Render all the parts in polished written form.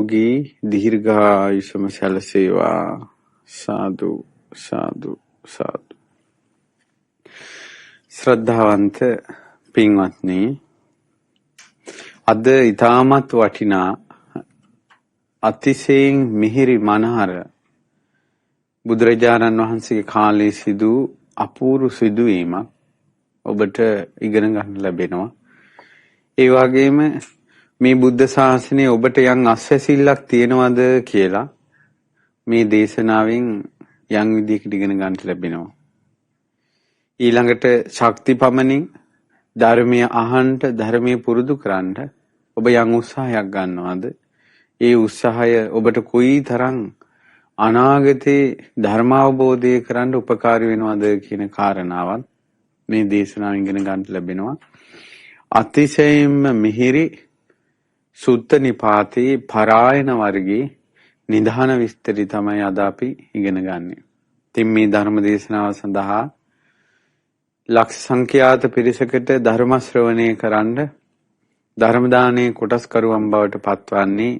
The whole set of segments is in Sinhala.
නිරෝගී දීර්ඝායුෂම සැලසේවා. සාදු සාදු සාදු. ශ්‍රද්ධාවන්ත පින්වත්නි, අද ඊටමත් වටිනා අතිශයින් මිහිරි මනහර බුදුරජාණන් වහන්සේගේ කාලේ සිදු අපූර්ව සිදුවීමක් ඔබට ඉගෙන ගන්න ලැබෙනවා. ඒ වගේම මේ බුද්ධ ශාසනය ඔබට යම් අස්වැසිල්ලක් තියෙනවද කියලා මේ දේශනාවෙන් යම් විදිහකට ඉගෙන ගන්න ලැබෙනවා. ඊළඟට ශක්ති පමණින් ධර්මය අහන්න, ධර්මය පුරුදු කරන්න ඔබ යම් උත්සාහයක් ගන්නවද? ඒ උත්සාහය ඔබට කොයිතරම් අනාගතේ ධර්මාවබෝධය කරන්න උපකාරී වෙනවද කියන කාරණාවත් මේ දේශනාවෙන් ඉගෙන ගන්න ලැබෙනවා. අතිශයින්ම මිහිරි සුත්ත නිපාතේ පරායන වර්ගයේ නිධාන විස්තරي තමයි අද අපි ඉගෙන ගන්නෙ. ඉතින් මේ ධර්ම දේශනාව සඳහා ලක්ෂ සංඛ්‍යාත පිරිසකට ධර්ම ශ්‍රවණය කරන්න ධර්ම දානයේ කොටස්කරුවන් බවට පත්වන්නේ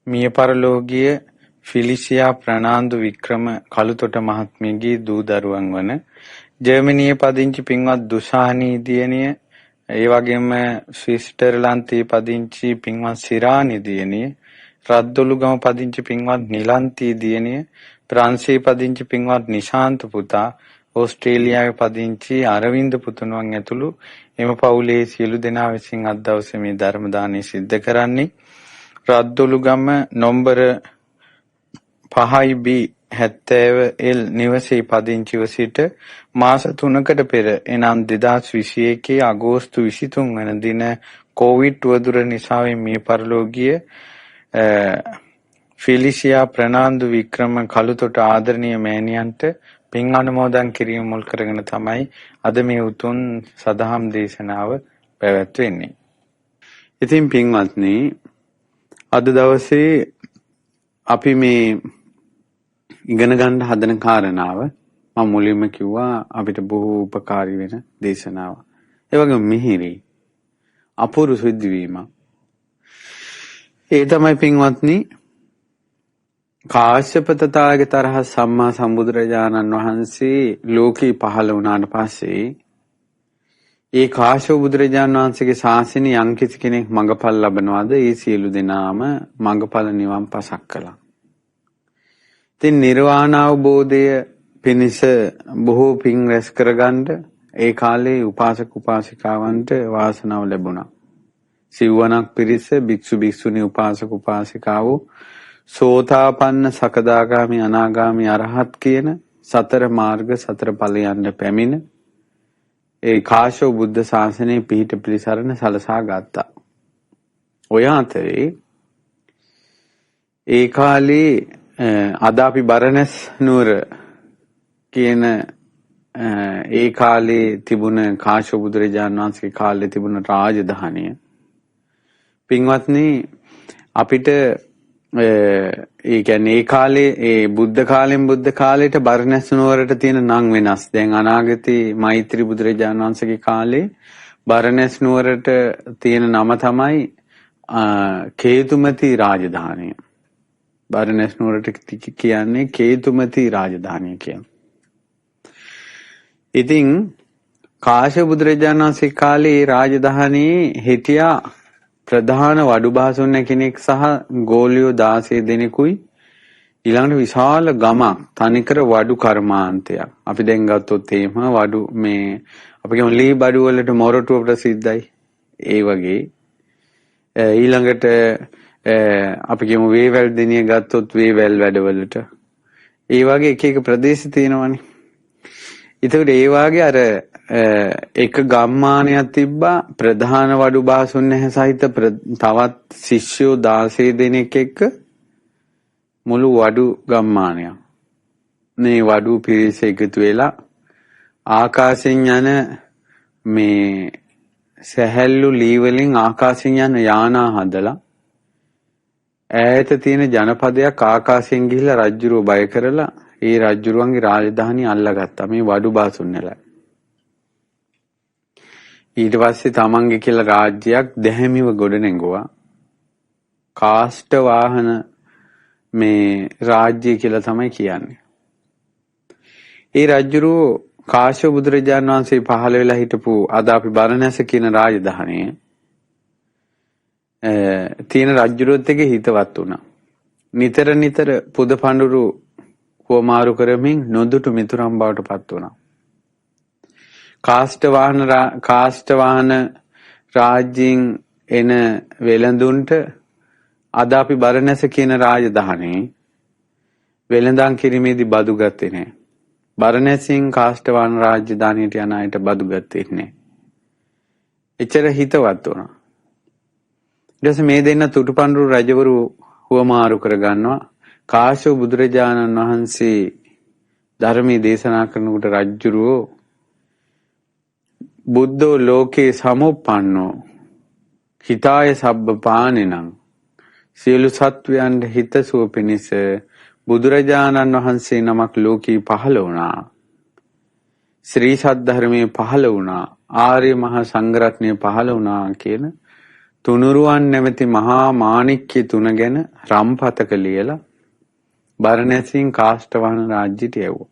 මිය පරලෝකීය ෆිලිසියා ප්‍රනාන්දු වික්‍රම කළුතොට මහත්මියගේ දූ දරුවන් වන ජර්මනියේ පදිංචි පින්වත් දුෂානී දියණිය, ඒ වගේම ස්විට්සර්ලන්තයේ පදිංචි පින්වත් සිරානි දියණිය, රද්දොළුගම පදිංචි පින්වත් නිලන්තී දියණිය, ප්‍රංශයේ පදිංචි පින්වත් නිශාන්ත පුතා, ඕස්ට්‍රේලියාවේ පදිංචි අරවින්ද පුතුණුවන් ඇතුළු එම පවුලේ සියලු දෙනා විසින් අද දවසේ මේ ධර්ම දානය සිද්ධ කරන්නේ රද්දොළුගම නොම්බර 5B 70L නිවසේ පදිංචිව සිට මාස 3කට පෙර එනම් 2021 අගෝස්තු 23 වන දින කොවිඩ් වදුර නිසා මිය පරලෝකීය ෆිලිසියා ප්‍රනාන්දු වික්‍රම කළුතොට ආදරණීය මෑණියන්ට පින් අනුමෝදන් කිරීම මුල් කරගෙන තමයි අද මේ උතුම් සදහම් දේශනාව පැවැත්වෙන්නේ. ඉතින් පින්වත්නි, අද දවසේ අපි මේ ඉගෙන ගන්න හදන කාරණාව මම මුලින්ම කිව්වා අපිට බොහෝ උපකාරී වෙන දේශනාවක්. ඒ වගේම මිහිරි අපූර්ව සිද්ධවීමක්. ඒ තමයි පින්වත්නි කාශ්‍යප තථාගතයන් සම්මා සම්බුදුරජාණන් වහන්සේ ලෝකේ පහළ වුණාට පස්සේ ඒ කාශ්‍යප බුදුරජාණන් වහන්සේගේ ශාසනය යම් කිසි කෙනෙක් මඟපල් ලබනවාද ඒ සියලු දෙනාම මඟපල නිවන් පසක් කළා. ඉතින් නිර්වාණ අවබෝධය පිණිස බොහෝ පින් රැස් කරගන්න ඒ කාලේ උපාසක උපාසිකාවන්ට වාසනාව ලැබුණා. සිව්වණක් පිරිස භික්ෂු භික්ෂුණී උපාසක උපාසිකාවෝ සෝතාපන්න සකදාගාමි අනාගාමි අරහත් කියන සතර මාර්ග සතර ඵලයන්ට පැමිණ ඒ කාශ්‍යප බුද්ධ ශාසනයේ පිහිට පිළිසරණ සලසා ගත්තා. ඔය අතරේ ඒ කාලේ අද අපි බරණැස් නුවර කියන ඒ කාලේ තිබුණ කාශ්‍යප බුදුරජාණන් වහන්සේගේ කාලේ තිබුණ රාජධානිය පින්වත්නි අපිට ඒ කියන්නේ ඒ කාලේ ඒ බුද්ධ කාලෙට බරණැස් නුවරට තියෙන නම් වෙනස්. දැන් අනාගතේ මෛත්‍රී බුදුරජාණන් වහන්සේගේ කාලේ බරණැස් නුවරට තියෙන නම තමයි කේතුමති රාජධානිය. බරණැස් නුවරට කියන්නේ කේතුමති රාජධානිය කියලා. ඉතින් කාශ්‍යප බුදුරජාණන් වහන්සේ කාලේ රාජධානියේ හිටියා ප්‍රධාන වඩු බාසුන්න කෙනෙක් සහ ගෝලියෝ 16 දෙනෙකුයි ඊළඟට විශාල ගමක් තනිකර වඩු කර්මාන්තයක්. අපි දැන් ගත්තොත් එහෙම වඩු මේ අපි කියමු ලී බඩු වලට මොරටුව ප්‍රසිද්ධයි. ඒ වගේ ඊළඟට අපි කියමු වේවැල් දිනිය ගත්තොත් වේවැල් වැඩවලට ඒ වගේ එක එක ප්‍රදේශ තියෙනවනේ. ඒතකොට ඒ වගේ අර එක ගම්මානයක් තිබ්බා ප්‍රධාන වඩු බාසුන් සහිත තවත් ශිෂ්‍යෝ 16 දෙනෙක් එක්ක මුළු වඩු ගම්මානයක්. මේ වඩු පිරිස එකතු වෙලා ආකාශයෙන් යන මේ සැහැල්ලු ලී වලින් ආකාශයෙන් යන යානා හදලා ඈත තියෙන ජනපදයක් ආකාශයෙන් ගිහිල්ලා රජුරෝ බය කරලා ඒ රජුරුවන්ගේ රාජධානිය අල්ලගත්තා මේ වඩු බාසුන්නලා. ඊට පස්සේ තමන්ගේ කියලා රාජ්‍යයක් දැහැමිව ගොඩ නැගුවා. කාෂ්ඨ වාහන මේ රාජ්‍ය කියලා තමයි කියන්නේ. ඒ රජුරෝ කාශ්‍යප බුදුරජාණන් වහන්සේ පහළ වෙලා හිටපු අද අපි බරණැස කියන රාජධානිය තියෙන රජුරොත් එක්ක හිතවත් වුණා. නිතර නිතර පුද පඬුරු හුවමාරු කරමින් නොදුටු මිතුරන් බවට පත් වුණා. කාෂ්ඨ වාහන රාජ්‍යයෙන් එන වෙළඳුන්ට අද අපි බරණැස කියන රාජධානියේ වෙළඳාම් කිරීමේදී බදු ගත්තේ නැහැ. බරණැසින් කාෂ්ඨ වාහන රාජධානියට යන අයට බදු ගත්තේ නැහැ. එච්චර හිතවත් වුණා. ඊට පස්සේ මේ දෙන්න තුටුපඬුරු රජවරු හුවමාරු කරගන්නවා. කාශ්‍යප බුදුරජාණන් වහන්සේ ධර්මයේ දේශනා කරනකොට රජ්ජුරුවෝ බුද්ධෝ ලෝකේ සමුප්පන්නෝ හිතාය සබ්බ පානෙනං සියලු සත්වයන්ට හිතසුව පිණිස බුදුරජාණන් වහන්සේ නමක් ලෝකී පහළ වුණා. ශ්‍රී සද්ධර්මයේ පහළ වුණා. ආර්ය මහා සංඝරත්නය පහළ වුණා කියන තුනුරුවන් නැමැති මහා මාණික්‍ය තුන ගැන රම්පතක ලියලා බරණැසින් කාෂ්ඨ වාහන රාජ්‍යයට යවුවා.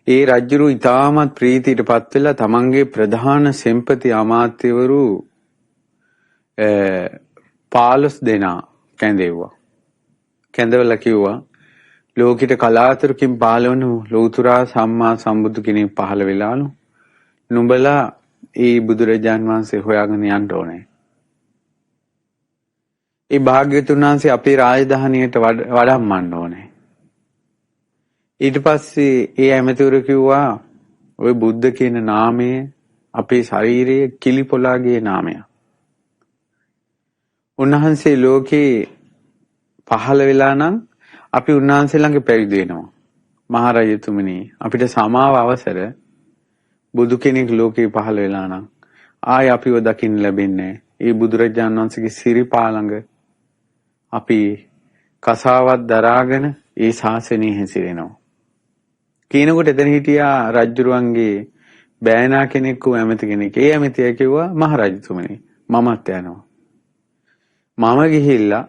ඒ රජුරු ඉතාමත් ප්‍රීතියට පත් වෙලා තමන්ගේ ප්‍රධාන සෙන්පති අමාත්‍යවරු 15 දෙනා කැඳෙව්වා. කැඳවලා කිව්වා ලෝකෙට කලාතුරකින් පහළ වුණු ලෞතුරා සම්මා සම්බුදු කෙනෙක් පහළ වෙලාලු. නුඹලා ඒ බුදුරජාන් වහන්සේ හොයාගෙන යන්න ඕනේ. ඒ භාග්‍යතුන් වහන්සේ අපේ රාජධානියට වඩම්මන්න ඕනේ. ඊට පස්සේ ඒ ඇමතිවරු කිව්වා ওই බුද්ධ කියන නාමය අපේ ශරීරයේ කිලිපොලාගේ නාමයක්. උන්වහන්සේ ලෝකේ පහළ වෙලා නම් අපි උන්වහන්සේ ළඟ පැවිදි වෙනවා. මහරජතුමනි අපිට සමාව අවසර බුදු කෙනෙක් ලෝකේ පහළ වෙලා නම් ආය අපිව දකින්න ලැබෙන්නේ. ඒ බුදුරජාණන් වහන්සේගේ සිරිපා ළඟ අපි කසාවත් දරාගෙන ඒ ශාසනය හැසිරෙනවා. කියනකොට එතන හිටියා රජුරුවන්ගේ බෑනා කෙනෙක් වූ ඇමති කෙනෙක්. ඒ ඇමතියා කිව්වා මහරජතුමනි මමත් යනවා. මම ගිහිල්ලා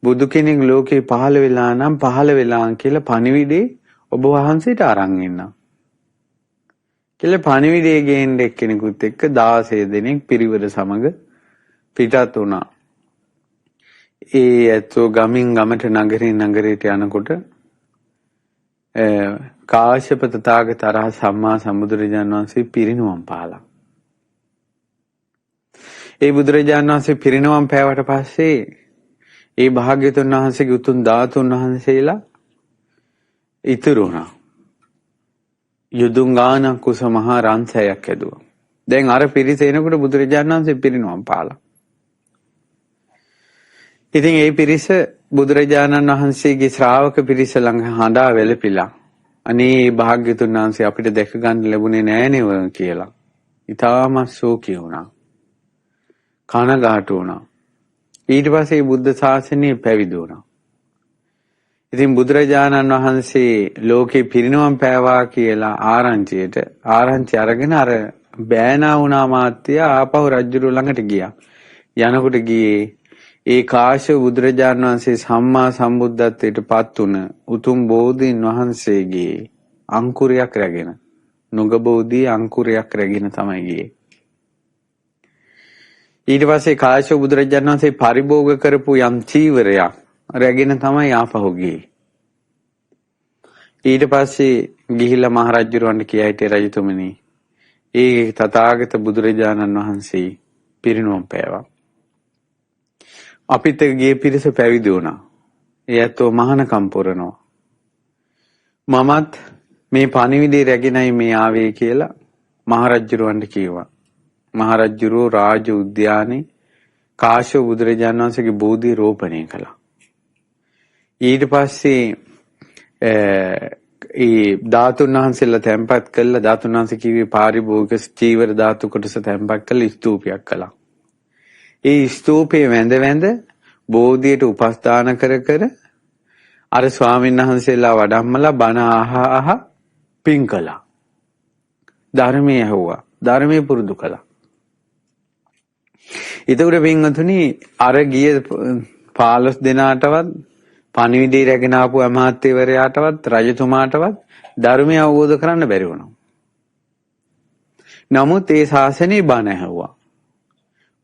බුදු කෙනෙක් ලෝකේ පහළ වෙලා නම් පහළ වෙලා කියලා පණිවිඩේ ඔබ වහන්සේට අරන් එන්නම්. කියලා පණිවිඩේ ගේන්න එක්කෙනෙකුත් එක්ක 16 දෙනෙක් පිරිවර සමග පිටත් වුණා. ඒ ඇත්තෝ ගමින් ගමට නගරින් නගරයට යනකොට කාශ්‍යප තථාගත අරහත් සම්මා සම්බුදුරජාණන් වහන්සේ පිරිනුවම් පාලා. ඒ බුදුරජාණන් වහන්සේ පිරිනුවම් පෑවට පස්සේ ඒ භාග්‍යතුන් වහන්සේගේ උතුම් ධාතුන් වහන්සේලා ඉතුරු වුණා. යදුංගාන කුස මහා රන්සයක් ඇදුවා. දැන් අර පිරිස එනකොට බුදුරජාණන් වහන්සේ පිරිනුවම් පාලා. ඉතින් ඒ පිරිස බුදුරජාණන් වහන්සේගේ ශ්‍රාවක පිරිස ළඟ හඬා වැළපිලා අනේ භාග්‍යතුන් වහන්සේ අපිට දැක ගන්න ලැබුණේ නෑ නේව කියලා. ඊටමත් ශෝකී වුණා. කනගාටු වුණා. ඊට පස්සේ බුද්ධ ශාසනය පැවිදි වුණා. ඉතින් බුදුරජාණන් වහන්සේ ලෝකේ පිරිනවම් පෑවා කියලා ආරංචි අරගෙන අර බෑනා වුණා මාත්‍ය ආපහු රජුරු ළඟට ගියා. යනකොට ගියේ ඒ කාශ්‍යප බුදුරජාණන් වහන්සේ සම්මා සම්බුද්ධත්වයට පත් වුණ උතුම් බෝධීන් වහන්සේගේ අංකුරයක් රැගෙන නුග බෝධි අංකුරයක් රැගෙන තමයි ගියේ. ඊට පස්සේ කාශ්‍යප බුදුරජාණන් වහන්සේ පරිභෝග කරපු යම් චීවරයක් රැගෙන තමයි ආපහු ගියේ. ඊට පස්සේ ගිහිල්ලා මහරජුරවන්ට කියා හිටියේ රජතුමනි ඒ තථාගත බුදුරජාණන් වහන්සේ පිරිනුවම් පෑවා. අපිත් ගියේ පිරිස පැවිදි වුණා. ඒ ඇත්තෝ මහානකම් පුරනවා. මමත් මේ පණිවිඩය රැගෙනයි මේ ආවේ කියලා මහරජුරවන්ට කිව්වා. මහරජුරෝ රාජ උද්‍යානයේ කාශ්‍යප බුදුරජාණන් වහන්සේගේ බෝධි රෝපණය කළා. ඊට පස්සේ ඒ ධාතුන් වහන්සේලා තැන්පත් කළා. ධාතුන් වහන්සේ කිව්වේ පාරිභෝගික චීවර ධාතු කොටස තැන්පත් කළ ස්තූපයක් කළා. ඒ ස්තූපේ වැඳ බෝධියට උපස්ථාන කර අර ස්වාමීන් වහන්සේලා වඩම්මලා බණ අහ පින් කළා. ධර්මයේ ඇහුවා. ධර්මයේ පුරුදු කළා. එතකොට පින්වතුනි අර ගිය 15 දෙනාටවත් පණිවිඩය රැගෙන ආපු අමාත්‍යවරයාටවත් රජතුමාටවත් ධර්මය අවබෝධ කරන්න බැරි වුණා. නමුත් ඒ ශාසනය බණ ඇහුවා.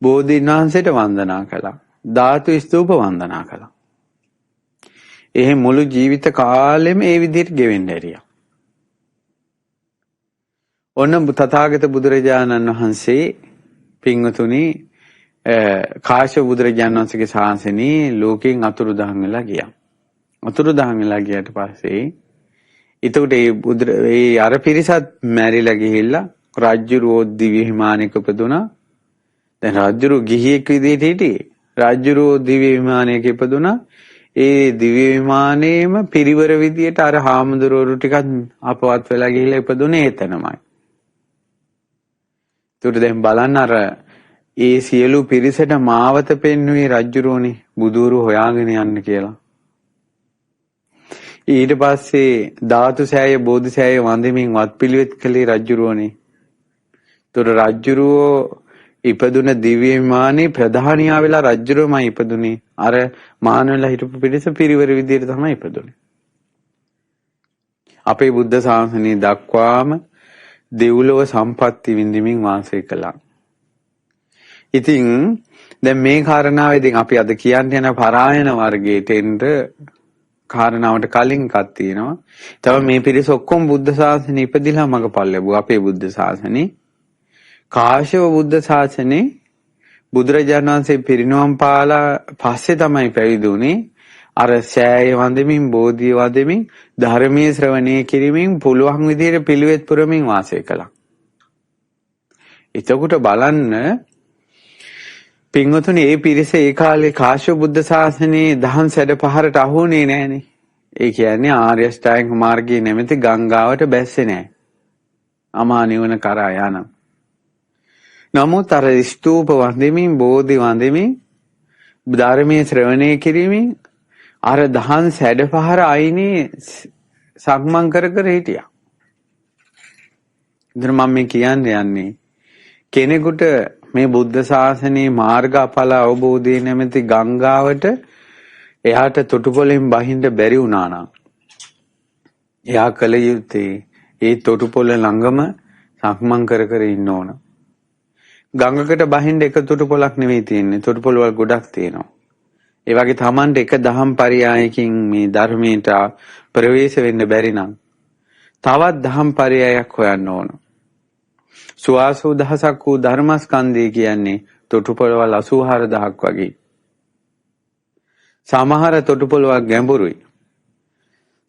බෝධීන් වහන්සේට වන්දනා කළා. ධාතු ස්තූප වන්දනා කළා. එහෙ මුළු ජීවිත කාලෙම ඒ විදිහට ගෙවෙන්න ඇරියා. ඔන්න තථාගත බුදුරජාණන් වහන්සේ පින්වතුනි කාශ්‍යප බුදුරජාණන් වහන්සේගේ ශාසනයේ ලෝකෙන් අතුරුදහන් වෙලා ගියා. අතුරුදහන් වෙලා ගියට පස්සේ එතකොට ඒ අර පිරිසත් මැරිලා ගිහිල්ලා රාජ්‍යරෝ දිව්‍ය විමානයක ඉපදුනා. දැන් රාජ්‍යරෝ ගිහියෙක් විදිහට හිටියේ. රාජ්‍යරෝ දිව්‍ය විමානයක ඉපදුනා. ඒ දිව්‍ය විමානයේම පිරිවර විදියට අර හාමුදුරුවෝ ටිකක් අපවත් වෙලා ගිහිල්ලා ඉපදුනේ එතනමයි. ඒකට දැන් බලන්න අර ඒ සියලු පිරිසට මාවත පෙන්වුවේ රජුරෝනේ බුදුරු හොයාගෙන යන්න කියලා. ඊට පස්සේ ධාතු සෑය බෝධි සෑය වන්දමින් වත්පිළිවෙත් කළේ රජුරෝනේ. ඒතර රජුරෝ ඉපදුන දිව්‍ය විමානයේ ප්‍රධානියා වෙලා රජුරෝමයි ඉපදුනේ. අර මානවලා හිටපු පිරිස පිරිවර විදියට තමයි ඉපදුනේ. අපේ බුද්ධ ශාසනය දක්වාම දෙව්ලොව සම්පatti විඳින්මින් වාසය කළා. ඉතින් දැන් මේ කාරණාවේදී අපි අද කියන්නේ යන පරායන වර්ගයට එන්න කාරණාවට කලින් එකක් තියෙනවා. තව මේ පිරිස ඔක්කොම බුද්ධ ශාසනය ඉපදිලා මගපල් ලැබුවා. අපේ බුද්ධ ශාසනේ කාශ්‍යප බුද්ධ ශාසනේ බුදුරජාණන් වහන්සේ පිරිනවම් පාලා පස්සේ තමයි පැවිදි වුනේ. අර සෑය වන්දමින් බෝධිය වදමින් ධර්මයේ ශ්‍රවණය කිරීමෙන් පුළුවන් විදිහට පිළිවෙත් පුරමින් වාසය කළා. එතකොට බලන්න පින්වතුනි ඒ පිරිස ඒ කාලේ කාශ්‍යප බුද්ධ ශාසනයේ දහම් සැඩ පහරට අහුනේ නැහනේ. ඒ කියන්නේ ආර්ය අෂ්ටාංග මාර්ගයේ නැමැති ගංගාවට බැස්සේ නැහැ. අමා නිවන කරා යන. නමුත් අර ස්තූප වන්දමින් බෝධි වන්දමින් ධර්මයේ ශ්‍රවණය කිරීමෙන් අර දහම් සැඩ පහර අයිනේ සක්මන් කර කර හිටියා. ඉතින් මම මේ යන්නේ කෙනෙකුට මේ බුද්ධ ශාසනයේ මාර්ගඵල අවබෝධය නැමැති ගංගාවට එයාට තොටුපොළෙන් බහින්න බැරි වුණා නම් එයා කල යුත්තේ ඒ තොටුපොළ ළඟම සක්මන් කර කර ඉන්න ඕන. ගඟකට බහින්න එක තොටුපොළක් නෙවෙයි තියෙන්නේ. තොටුපොළ වල ගොඩක් තියෙනවා. ඒ වගේ Tamanට එක දහම් පරයයකින් මේ ධර්මයට ප්‍රවේශ වෙන්න බැරි නම් තවත් දහම් පරයයක් හොයන්න ඕන. සුවාසෝ දහසක් වූ ධර්මස්කන්ධය කියන්නේ තොටුපොළවල් 84000ක් වගේ. සමහර තොටුපොළවල් ගැඹුරුයි.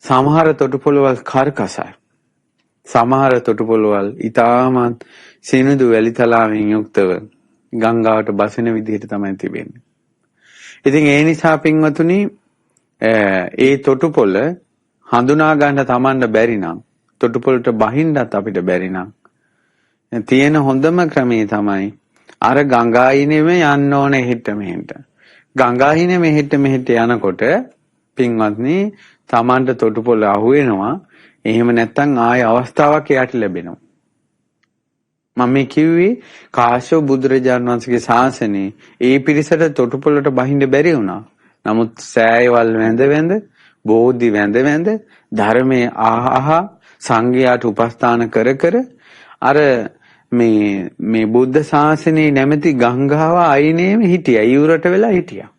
සමහර තොටුපොළවල් කර්කසයි. සමහර තොටුපොළවල් ඊටමත් සිනිඳු වැලිතලාවෙන් යුක්තව ගංගාවට බසින විදිහට තමයි තිබෙන්නේ. ඉතින් ඒ නිසා පින්වතුනි ඒ තොටුපොළ හඳුනා ගන්න Tamanට බැරි නම් තොටුපොළට බහින්නත් අපිට බැරි නම් තියෙන හොඳම ක්‍රමේ තමයි අර ගංගායිනෙම යන්න ඕනේ හෙට මෙහෙට. ගංගායිනේ මෙහෙට මෙහෙට යනකොට පින්වත්නි Tamanට තොටුපොළ අහු වෙනවා. එහෙම නැත්නම් ආය අවස්ථාවක් එයාට ලැබෙනවා. මම මේ කිව්වේ කාශ්‍යප බුදුරජාණන් වහන්සේගේ ශාසනයේ ඒ පිරිසට තොටුපොළට බහින්න බැරි වුණා. නමුත් සෑයවල් වැඳ බෝධි වැඳ ධර්මයේ ආහ සංඝයාට උපස්ථාන කර කර අර මේ බුද්ධ ශාසනයේ නැමැති ගංගාව අයිනේම හිටියා. ඊවරට වෙලා හිටියා.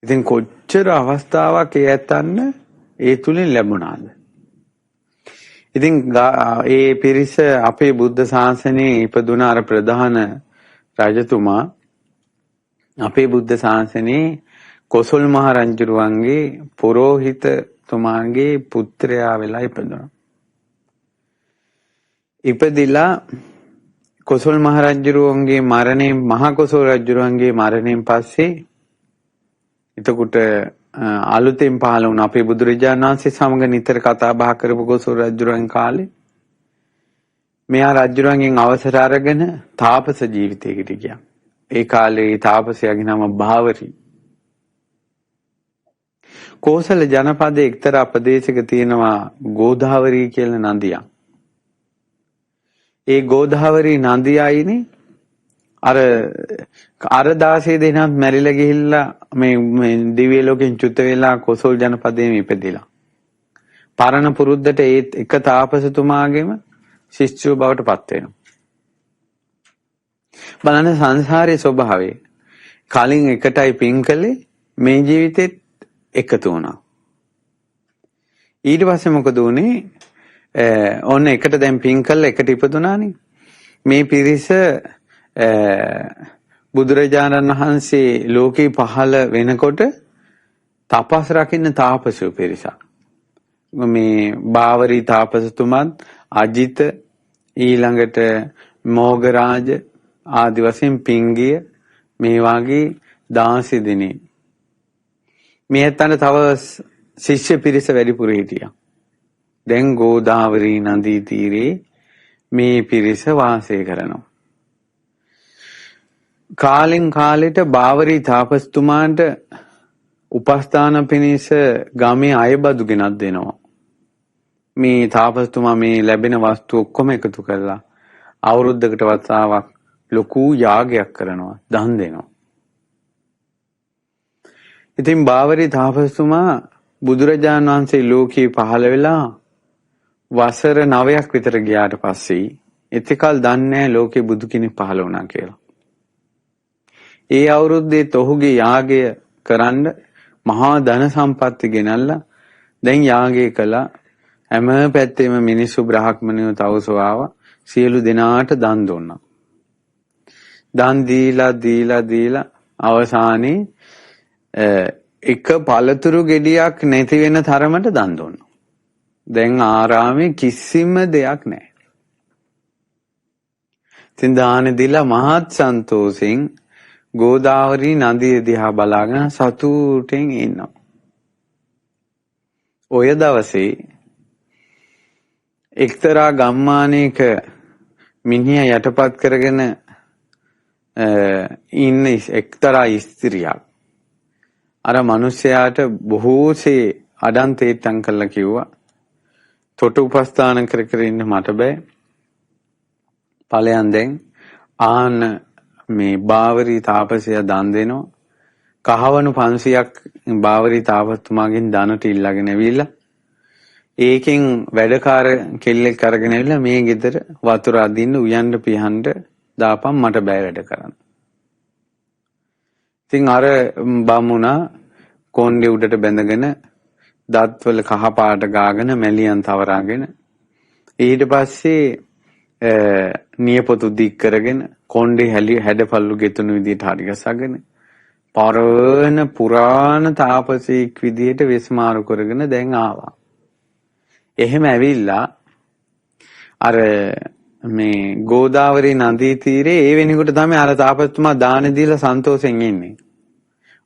ඉතින් කොච්චර අවස්ථාවක් ඒ ඇතන්න ඒ තුලින් ලැබුණාද? ඉතින් ඒ පිරිස අපේ බුද්ධ ශාසනයේ ඉපදුන අර ප්‍රධාන රජතුමා අපේ බුද්ධ ශාසනයේ කොසල් මහ රජුරුවන්ගේ පුරෝහිතතුමාගේ පුත්‍රයා වෙලා ඉපදුණා. ඉපදිලා කොසල් මහ රජුරුවන්ගේ මරණයෙන් මහ කොසල් රජුරුවන්ගේ මරණයෙන් පස්සේ එතකොට අලුතෙන් පහළ වුණ අපේ බුදුරජාණන් වහන්සේ සමග නිතර කතා බහ කරපු කොසල් රජුරුවන් කාලේ මෙයා රජුරුවන්ගෙන් අවසර අරගෙන තාපස ජීවිතයකට ගියා. ඒ කාලේ තාපසයාගේ නම භාවරි. කෝසල ජනපදයේ එක්තරා ප්‍රදේශයක තියෙනවා ගෝදාවරි කියලා නදියක්. ඒ ගෝදාවරි නදිය අයිනේ අර අර 16 දෙනාත් මැරිලා ගිහිල්ලා මේ දිව්‍ය ලෝකෙන් චුත වෙලා කොසල් ජනපදයේ ඉපදිලා. පරණ පුරුද්දට ඒ එක තාපසතුමාගේම ශිෂ්‍යව බවට පත් වෙනවා. බලන්න සංසාරයේ ස්වභාවය. කලින් එකටයි පින් කළේ මේ ජීවිතෙත් එකතු වුණා. ඊට පස්සේ මොකද උනේ? ඔන්න එකට දැන් පින් කළා එකට ඉපදුනානේ. මේ පිරිස බුදුරජාණන් වහන්සේ ලෝකේ පහළ වෙනකොට තපස් රකින්න තාපසයෝ පිරිසක්. මේ බාවරි තාපසතුමත් අජිත ඊළඟට මොගරාජ ආදි වශයෙන් පිංගිය මේ වාගේ 16 දෙනෙක්. මේ ඇත්තන්ට තව ශිෂ්‍ය පිරිස වැඩිපුර හිටියා. දැන් ගෝදාවරි නදී තීරේ මේ පිරිස වාසය කරනවා. කාලෙන් කාලෙට බාවරි තාපසතුමාට උපස්ථාන පිණිස ගමේ අයබදු ගෙනත් දෙනවා. මේ තාපසතුමා මේ ලැබෙන වස්තු ඔක්කොම එකතු කරලා අවුරුද්දකට වතාවක් ලොකු යාගයක් කරනවා, දන් දෙනවා. ඉතින් බාවරි තාපසතුමා බුදුරජාණන් වහන්සේ ලෝකේ පහළ වෙලා වසර 9ක් විතර ගියාට පස්සේ එතකල් දන්නේ නැහැ ලෝකේ බුදු කෙනෙක් පහළ වුණා කියලා. ඒ අවුරුද්දේ ඔහුගේ යාගය කරන්න මහා ධන සම්පatti ගෙනල්ලා දැන් යාගය කළා. හැම පැත්තෙම මිනිස්සු බ්‍රාහ්මණයෝ තවුසෝ ආවා. සියලු දෙනාට දන් දුන්නා. දන් දීලා අවසානයේ එක පළතුරු ගෙඩියක් නැති වෙන තරමට දන් දුන්නා. දැන් ආරාමේ කිසිම දෙයක් නැහැ. ඉතින් දාන දීලා මහත් සන්තෝෂෙන් ගෝදාවරි නදිය දිහා බලාගෙන සතුටෙන් ඉන්නවා. ඔය දවසේ එක්තරා ගම්මානයක මිනිහා යටපත් කරගෙන ඉන්න එක්තරා ස්ත්‍රියක් අර මිනිසයාට බොහෝසේ අඩන්තේට්ටම් කළා කිව්වා. තොට උපස්ථාන කර කර ඉන්න මට බෑ. ඵලයන් දැන් ආන මේ බාවරි තාපසයා දන් දෙනවා. කහවණු 500ක් බාවරි තාපසතුමාගෙන් දනට ඉල්ලගෙන ඇවිල්ලා ඒකෙන් වැඩකාර කෙල්ලෙක් අරගෙන ඇවිල්ලා මේ ගෙදර වතුර අදින්න උයන්න පිහන්න දාපම් මට බෑ වැඩ කරන්න. ඉතින් අර බමුණා කොණ්ඩේ උඩට බැඳගෙන දත්වල කහ පාට ගාගෙන මැලියන් තවරාගෙන ඊට පස්සේ නියපොතු දික් කරගෙන කොණ්ඩේ හැඩපල්ලු ගෙතුණු විදිහට හරි ගසගෙන පරණ පුරාණ තාපසෙක් විදිහට වෙස්මාරු කරගෙන දැන් ආවා. එහෙම ඇවිල්ලා අර මේ ගෝදාවරි නදී තීරේ ඒ වෙනකොට තමයි අර තාපසතුමා දාන දීලා සන්තෝෂෙන් ඉන්නේ.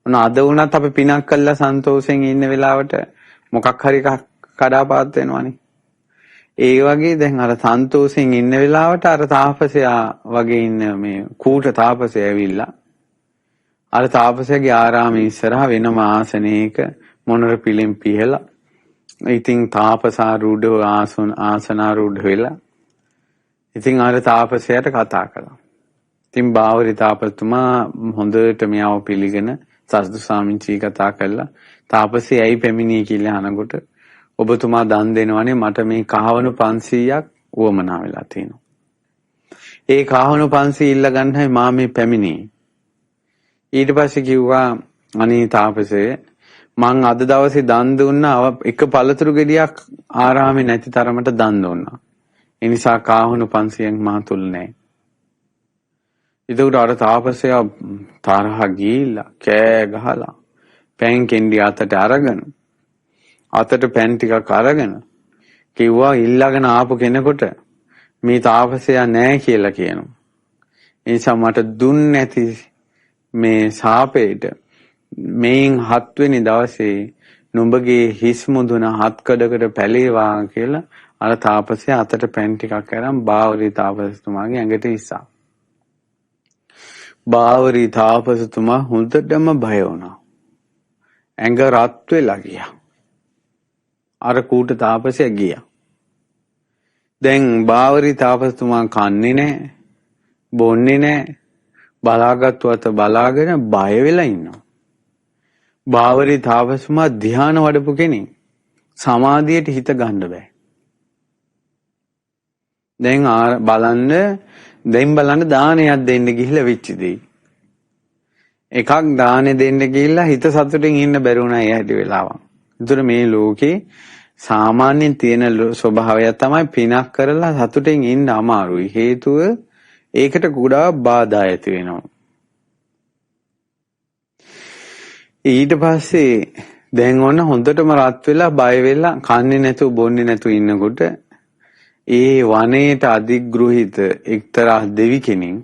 උන අද වුණත් අපි පිනක් කළා සන්තෝෂෙන් ඉන්න වෙලාවට මොකක් හරි කඩාපාත් වෙනවනේ. ඒ වගේ දැන් අර සන්තෝෂෙන් ඉන්න වෙලාවට අර තාපසයා වගේ ඉන්න මේ කූට තාපසයා ඇවිල්ලා අර තාපසයාගේ ආරාමයේ ඉස්සරහා වෙනම ආසනයක මොනර පිළිම් පිහලා ඉතින් තාපසාරූඪව ආසනාරූඪ වෙලා ඉතින් අර තාපසයාට කතා කළා. ඉතින් බාවරි තාපසතුමා හොඳට මෙයාව පිළිගෙන සස්දු ස්වාමීන් කතා කළා. තාපසේ ඇයි පැමිණියේ කියලා අහනකොට ඔබතුමා දන් දෙනවනේ මට මේ කහවණු 500ක් උවමනා වෙලා තියෙනවා. ඒ කහවණු 500 ඉල්ල ගන්නයි මා මේ පැමිණියේ. ඊට පස්සේ කිව්වා අනේ තාපසේ මං අද දවසේ දන් දුන්නා එක පළතුරු ගෙඩියක් ආරාමේ නැති තරමට දන් දුන්නා. ඒ නිසා කහවණු 500ක් මා තුල නැහැ. ඒකට අර තාපසයා තරහ ගිහිල්ලා කෑ ගහලා පෑන් කෙන්ඩි අතට අරගෙන අතට පෑන් ටිකක් අරගෙන කිව්වා ඉල්ලගෙන ආපු කෙනෙකුට මේ තාපසයා නැහැ කියලා කියනවා. ඒ නිසා මට දුන්නේ නැති මේ සාපේට මේන් 7 වෙනි දවසේ නුඹගේ හිස් මුදුන 7 කඩකට පැලේවා කියලා අර තාපසයා අතට පෑන් ටිකක් අරන් බාවරි තාපසතුමාගේ ඇඟට ඉස්සා. බාවරි තාපසතුමා හොඳටම බය වුණා. ඇඟ රත් වෙලා ගියා. අර කූට තාපසයා ගියා. දැන් බාවරි තාපසතුමා කන්නේ නැහැ, බොන්නේ නැහැ, බලාගත්තු අත බලාගෙන බය වෙලා ඉන්නවා. බාවරි තාපසතුමා ධ්‍යාන වඩපු කෙනෙක්. සමාධියට හිත ගන්න බෑ. දැන් බලන්න දානයක් දෙන්න ගිහිල්ලා වෙච්ච දෙයි. එකක් දානේ දෙන්න ගිහිල්ලා හිත සතුටින් ඉන්න බැරි වුණා ඒ හැටි වෙලාවක්. ඒතර මේ ලෝකේ සාමාන්‍යයෙන් තියෙන ස්වභාවය තමයි පිනක් කරලා සතුටින් ඉන්න අමාරුයි. හේතුව ඒකට ගොඩාක් බාධා ඇති වෙනවා. ඊට පස්සේ දැන් ඔන්න හොඳටම රත් වෙලා බය වෙලා කන්නේ නැතුව බොන්නේ නැතුව ඉන්නකොට ඒ වනයේට අධිග්‍රහිත එක්තරා දෙවි කෙනෙක්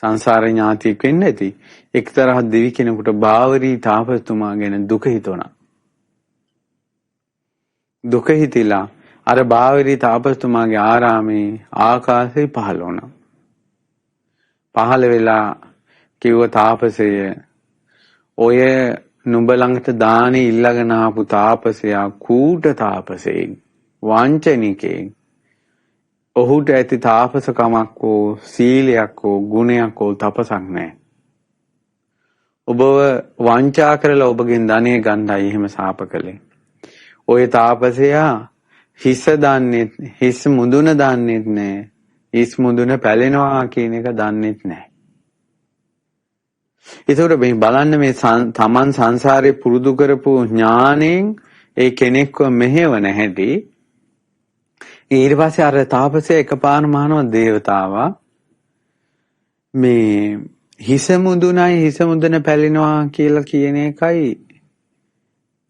සංසාර ඥාතියෙක් වෙන්න ඇති. එක්තරා දෙවි කෙනෙකුට බාවරී තාපසතුමා ගැන දුක හිතුණා. දුක හිතිලා අර බාවරී තාපසතුමාගේ ආරාමේ ආකාශේ පහළ වුණා. පහළ වෙලා කිව්ව තාපසය ඔය නුඹ ළඟට දානේ ඉල්ලගෙන ආපු තාපසයා කූට තාපසෙක් වංචනිකෙක්. ඔහුට ඇති තාපසකමක් හෝ සීලයක් හෝ ගුණයක් හෝ තපසක් නැහැ. ඔබව වංචා කරලා ඔබගෙන් ධනෙ ගන්නයි එහෙම සාප කළේ. ඔය තාපසයා හිස් මුදුන දන්නෙත් නැහැ. හිස් මුදුන පැලෙනවා කියන එක දන්නෙත් නැහැ. ඒතකොට මේ බලන්න මේ තමන් සංසාරේ පුරුදු කරපු ඥාණයෙන් ඒ කෙනෙක්ව මෙහෙවන හැටි. ඊට පස්සේ අර තාපසයා එකපාරම අහනවා දේවතාවා මේ හිස මුදුන පැලෙනවා කියලා කියන එකයි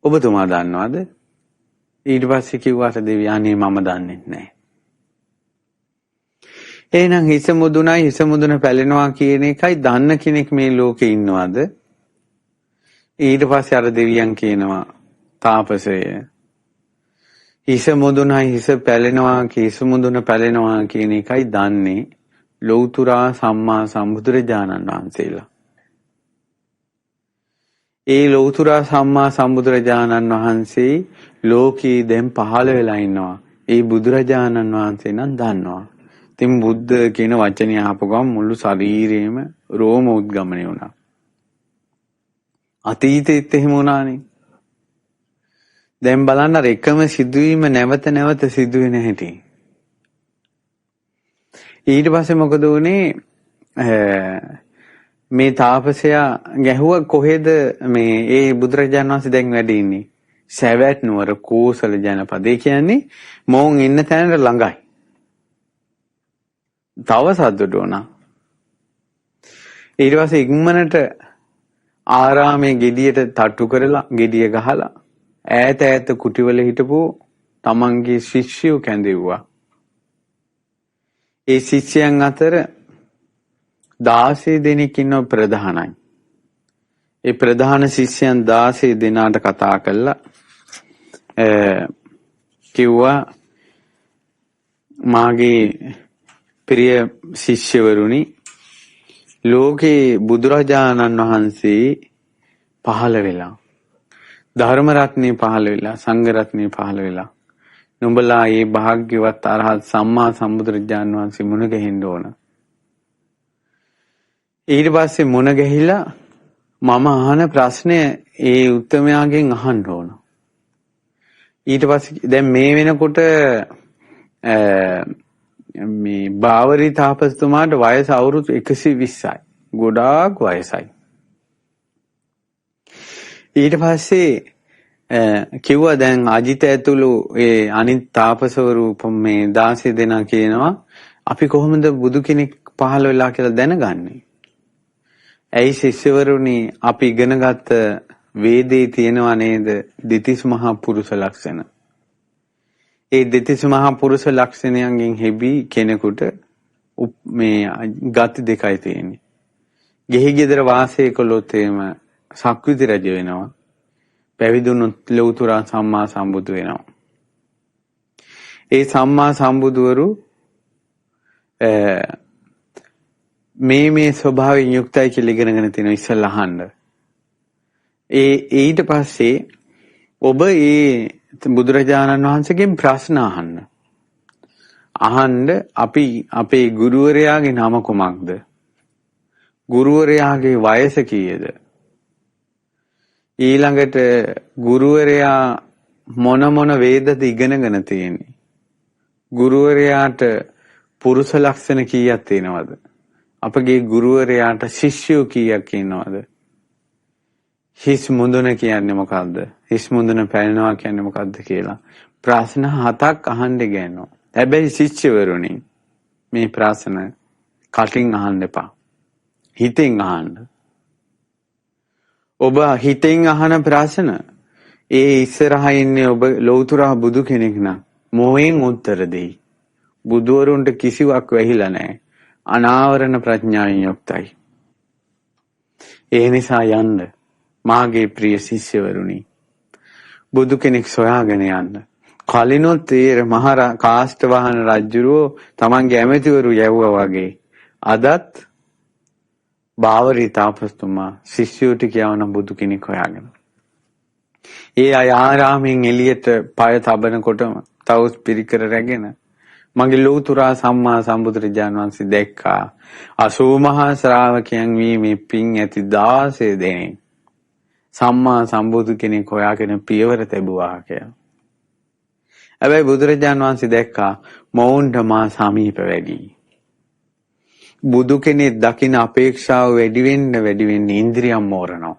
ඔබතුමා දන්නවද? ඊට පස්සේ කිව්වාට දෙවියන් අනේ මම දන්නේ නැහැ. එහෙනම් හිස මුදුන පැලෙනවා කියන එකයි දන්න කෙනෙක් මේ ලෝකේ ඉන්නවද? ඊට පස්සේ අර දෙවියන් කියනවා තාපසය හිස මුදුන පැලෙනවා කියන එකයි දන්නේ ලෞතුරා සම්මා සම්බුදුරජාණන් වහන්සේලා. ඒ ලෞතුරා සම්මා සම්බුදුරජාණන් වහන්සේ ලෝකේ දැන් පහළ වෙලා ඉන්නවා. ඒ බුදුරජාණන් වහන්සේ නම් දන්නවා. ඉතින් බුද්ධ කියන වචනේ අහපු ගමන් මුළු ශරීරේම රෝම උද්ගමණය වුණා. අතීතෙත් එහෙම වුණානේ. දැන් බලන්න අර එකම සිදුවීම නැවත සිදුවෙන හැටි. ඊට පස්සේ මොකද වුනේ? මේ තාපසයා ගැහුවා කොහෙද මේ ඒ බුදුරජාණන් වහන්සේ දැන් වැඩ ඉන්නේ? සැවැත් නුවර කෝසල ජනපදේ කියන්නේ මොවුන් ඉන්න තැනට ළඟයි. තව සද්දට උනා. ඊට පස්සේ ඉක්මනට ආරාමේ ගෙඩියට තට්ටු කරලා ගෙඩිය ගහලා ඈත කුටිවල හිටපු තමන්ගේ ශිෂ්‍යයෝ කැඳෙව්වා. ඒ ශිෂ්‍යයන් අතර 16 දෙනෙක් ඉන්නව ප්‍රධානයි. ඒ ප්‍රධාන ශිෂ්‍යයන් 16 දෙනාට කතා කළා කිව්වා මාගේ ප්‍රිය ශිෂ්‍යවරුනි ලෝකේ බුදුරජාණන් වහන්සේ පහළ වෙලා ධර්ම රත්නේ පහළ වෙලා සංඝ රත්නේ පහළ වෙලා නුඹලා මේ භාග්‍යවත් අරහත් සම්මා සම්බුදුරජාණන් වහන්සේ මුණ ගැහෙන්න ඕන. ඊට පස්සේ මුණ ගැහිලා මම අහන ප්‍රශ්නය ඒ උත්තමයාගෙන් අහන්න ඕන. ඊට පස්සේ දැන් මේ වෙනකොට මේ බාවරි තාපසතුමාට වයස අවුරුදු 120යි. ගොඩාක් වයසයි. ඊට පස්සේ කිව්වා දැන් අජිත ඇතුළු ඒ අනිත් තාපසවරු මේ 16 දෙනා කියනවා අපි කොහොමද බුදු කෙනෙක් පහළ වෙලා කියලා දැනගන්නේ? ඇයි ශිෂ්‍යවරුනි අපි ඉගෙනගත්ත වේදේ තියෙනවා නේද දෙතිස් මහා පුරුෂ ලක්ෂණ. ඒ දෙතිස් මහා පුරුෂ ලක්ෂණයන්ගෙන් හෙබි කෙනෙකුට මේ ගති දෙකයි තියෙන්නේ. ගෙහි ගෙදර වාසය කළොත් එහෙම සක්විති රජ වෙනවා. පැවිදුණොත් ලෞතුරා සම්මා සම්බුදු වෙනවා. ඒ සම්මා සම්බුදුවරු මේ ස්වභාවයෙන් යුක්තයි කියලා ඉගෙනගෙන තියෙනවා ඉස්සෙල්ලා අහන්න. ඊට පස්සේ ඔබ ඒ බුදුරජාණන් වහන්සේගෙන් ප්‍රශ්න අහන්න. අපි අපේ ගුරුවරයාගේ නම කොමක්ද? ගුරුවරයාගේ වයස කීයද? ඊළඟට ගුරුවරයා මොන වේදද ඉගෙනගෙන තියෙන්නේ? ගුරුවරයාට පුරුෂ ලක්ෂණ කීයක් තියෙනවද? අපගේ ගුරුවරයාට ශිෂ්‍යයෝ කීයක් ඉන්නවද? හිස් මුදුන කියන්නේ මොකද්ද? හිස් මුදුන පැනනවා කියන්නේ මොකද්ද කියලා ප්‍රශ්න 7ක් අහන්න ගන්නවා. හැබැයි ශිෂ්‍යවරුනි මේ ප්‍රශ්න කටින් අහන්න එපා. හිතෙන් අහන්න. ඔබ හිතෙන් අහන ප්‍රශ්න ඒ ඉස්සරහා ඉන්නේ ඔබ ලෞතුරා බුදු කෙනෙක් නම් මොහෙන් උත්තර දෙයි. බුදුවරුන්ට කිසිවක් වෙහිලා නැහැ. අනාවරණ ප්‍රඥාවෙන් යුක්තයි. ඒ නිසා යන්න මාගේ ප්‍රිය ශිෂ්‍යවරුනි බුදු කෙනෙක් සොයාගෙන යන්න. කලිනොත් ඒ කාෂ්ඨවාහන රජුරෝ තමන්ගේ ඇමතිවරු යවුවා වගේ අදත් බාවරි තාපස්තුමා ශිෂ්‍යෝට කියවන බුදු කෙනෙක් හොයාගෙන. ඒ අය ආරාමෙන් එළියට පය තබනකොටම තවුස් පිරිකර රැගෙන මගේ ලෝතුරා සම්මා සම්බුදුරජාණන් වහන්සේ දැක්කා 80 මහා ශ්‍රාවකයන් වීමේ පින් ඇති 16 දෙනෙක් සම්මා සම්බුදු කෙනෙක් හොයාගෙන පියවර තැබුවා කියලා. හැබැයි බුදුරජාණන් වහන්සේ දැක්කා මොවුන්ට මා සමීප වැඩි. බුදු කෙනෙක් දකින අපේක්ෂාව වැඩි වෙන්න ඉන්ද්‍රියම් මෝරනවා.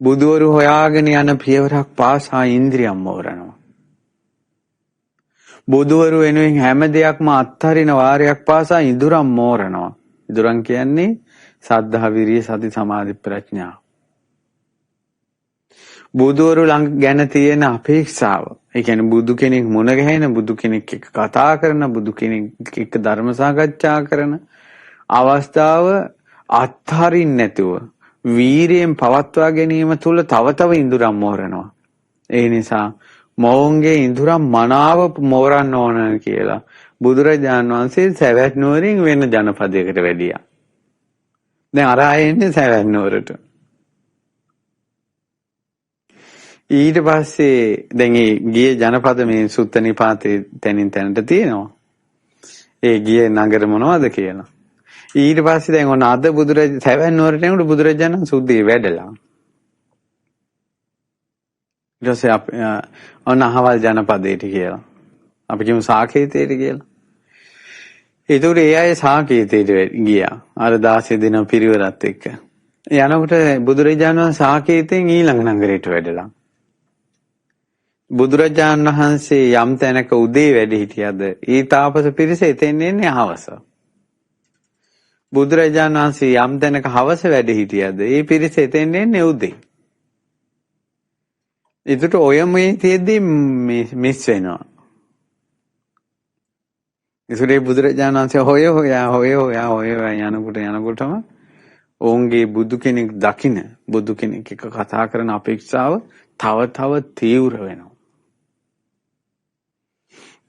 බුදුවරු හොයාගෙන යන පියවරක් පාසා ඉන්ද්‍රියම් මෝරනවා. බුදුවරු වෙනුවෙන් හැම දෙයක්ම අත්හරින වාරයක් පාසා ඉඳුරම් මෝරනවා. ඉඳුරම් කියන්නේ සද්ධා විරිය සති සමාධි ප්‍රඥා. බුදුවරු ළඟ ගැන තියෙන අපේක්ෂාව. ඒ කියන්නේ බුදු කෙනෙක් මුණ ගැහෙන, බුදු කෙනෙක් එක්ක කතා කරන, බුදු කෙනෙක් එක්ක ධර්ම සාකච්ඡා කරන අවස්ථාව අත්හරින්න නැතුව වීරියෙන් පවත්වා ගැනීම තුළ තව ඉඳුරම් මෝරනවා. ඒ නිසා මොවුන්ගේ ඉඳුරම් මනාව මෝරන්න ඕන කියලා බුදුරජාණන් වහන්සේ සවැත් නුවරින් වෙන ජනපදයකට වැඩියා. දැන් අරහා එන්නේ සවැත් නුවරට. ඊට පස්සේ දැන් ඒ ගිය ජනපද මේ සුත්ත නිපාතේ තැනින් තැනට තියෙනවා. ඒ ගිය නගර මොනවද කියලා. ඊට පස්සේ දැන් ඔන්න අද සවැත් නුවරට එනකොට බුදුරජාණන් සුද්ධිය වැඩලා. ඊට පස්සේ ඔන්න අහවල් ජනපදයට කියලා. අපි කියමු සාකේතයට කියලා. ඒතකොට ඒ අය සාකේතයට ගියා. අර 16 දින පිරිවරත් එක්ක. යනකොට බුදුරජාණන් සාකේතෙන් ඊළඟ නගරයට වැඩලා. බුදුරජාණන් වහන්සේ යම් තැනක උදේ වැඩ හිටියද ඒ තාපස පිරිස එතෙන් එන්නේ හවස. බුදුරජාණන් වහන්සේ යම් තැනක හවස වැඩ හිටියද ඒ පිරිස එතෙන් එන්නේ උදේ. ඒකට ඔය මේ තියෙද්දි මිස් වෙනවා. ඒසුරේ බුදුරජාණන් වහන්සේ හොය යනකොටම ඔවුන්ගේ බුදු කෙනෙක් දකින බුදු කෙනෙක් එක්ක කතා කරන අපේක්ෂාව තව තීව්‍ර වෙනවා.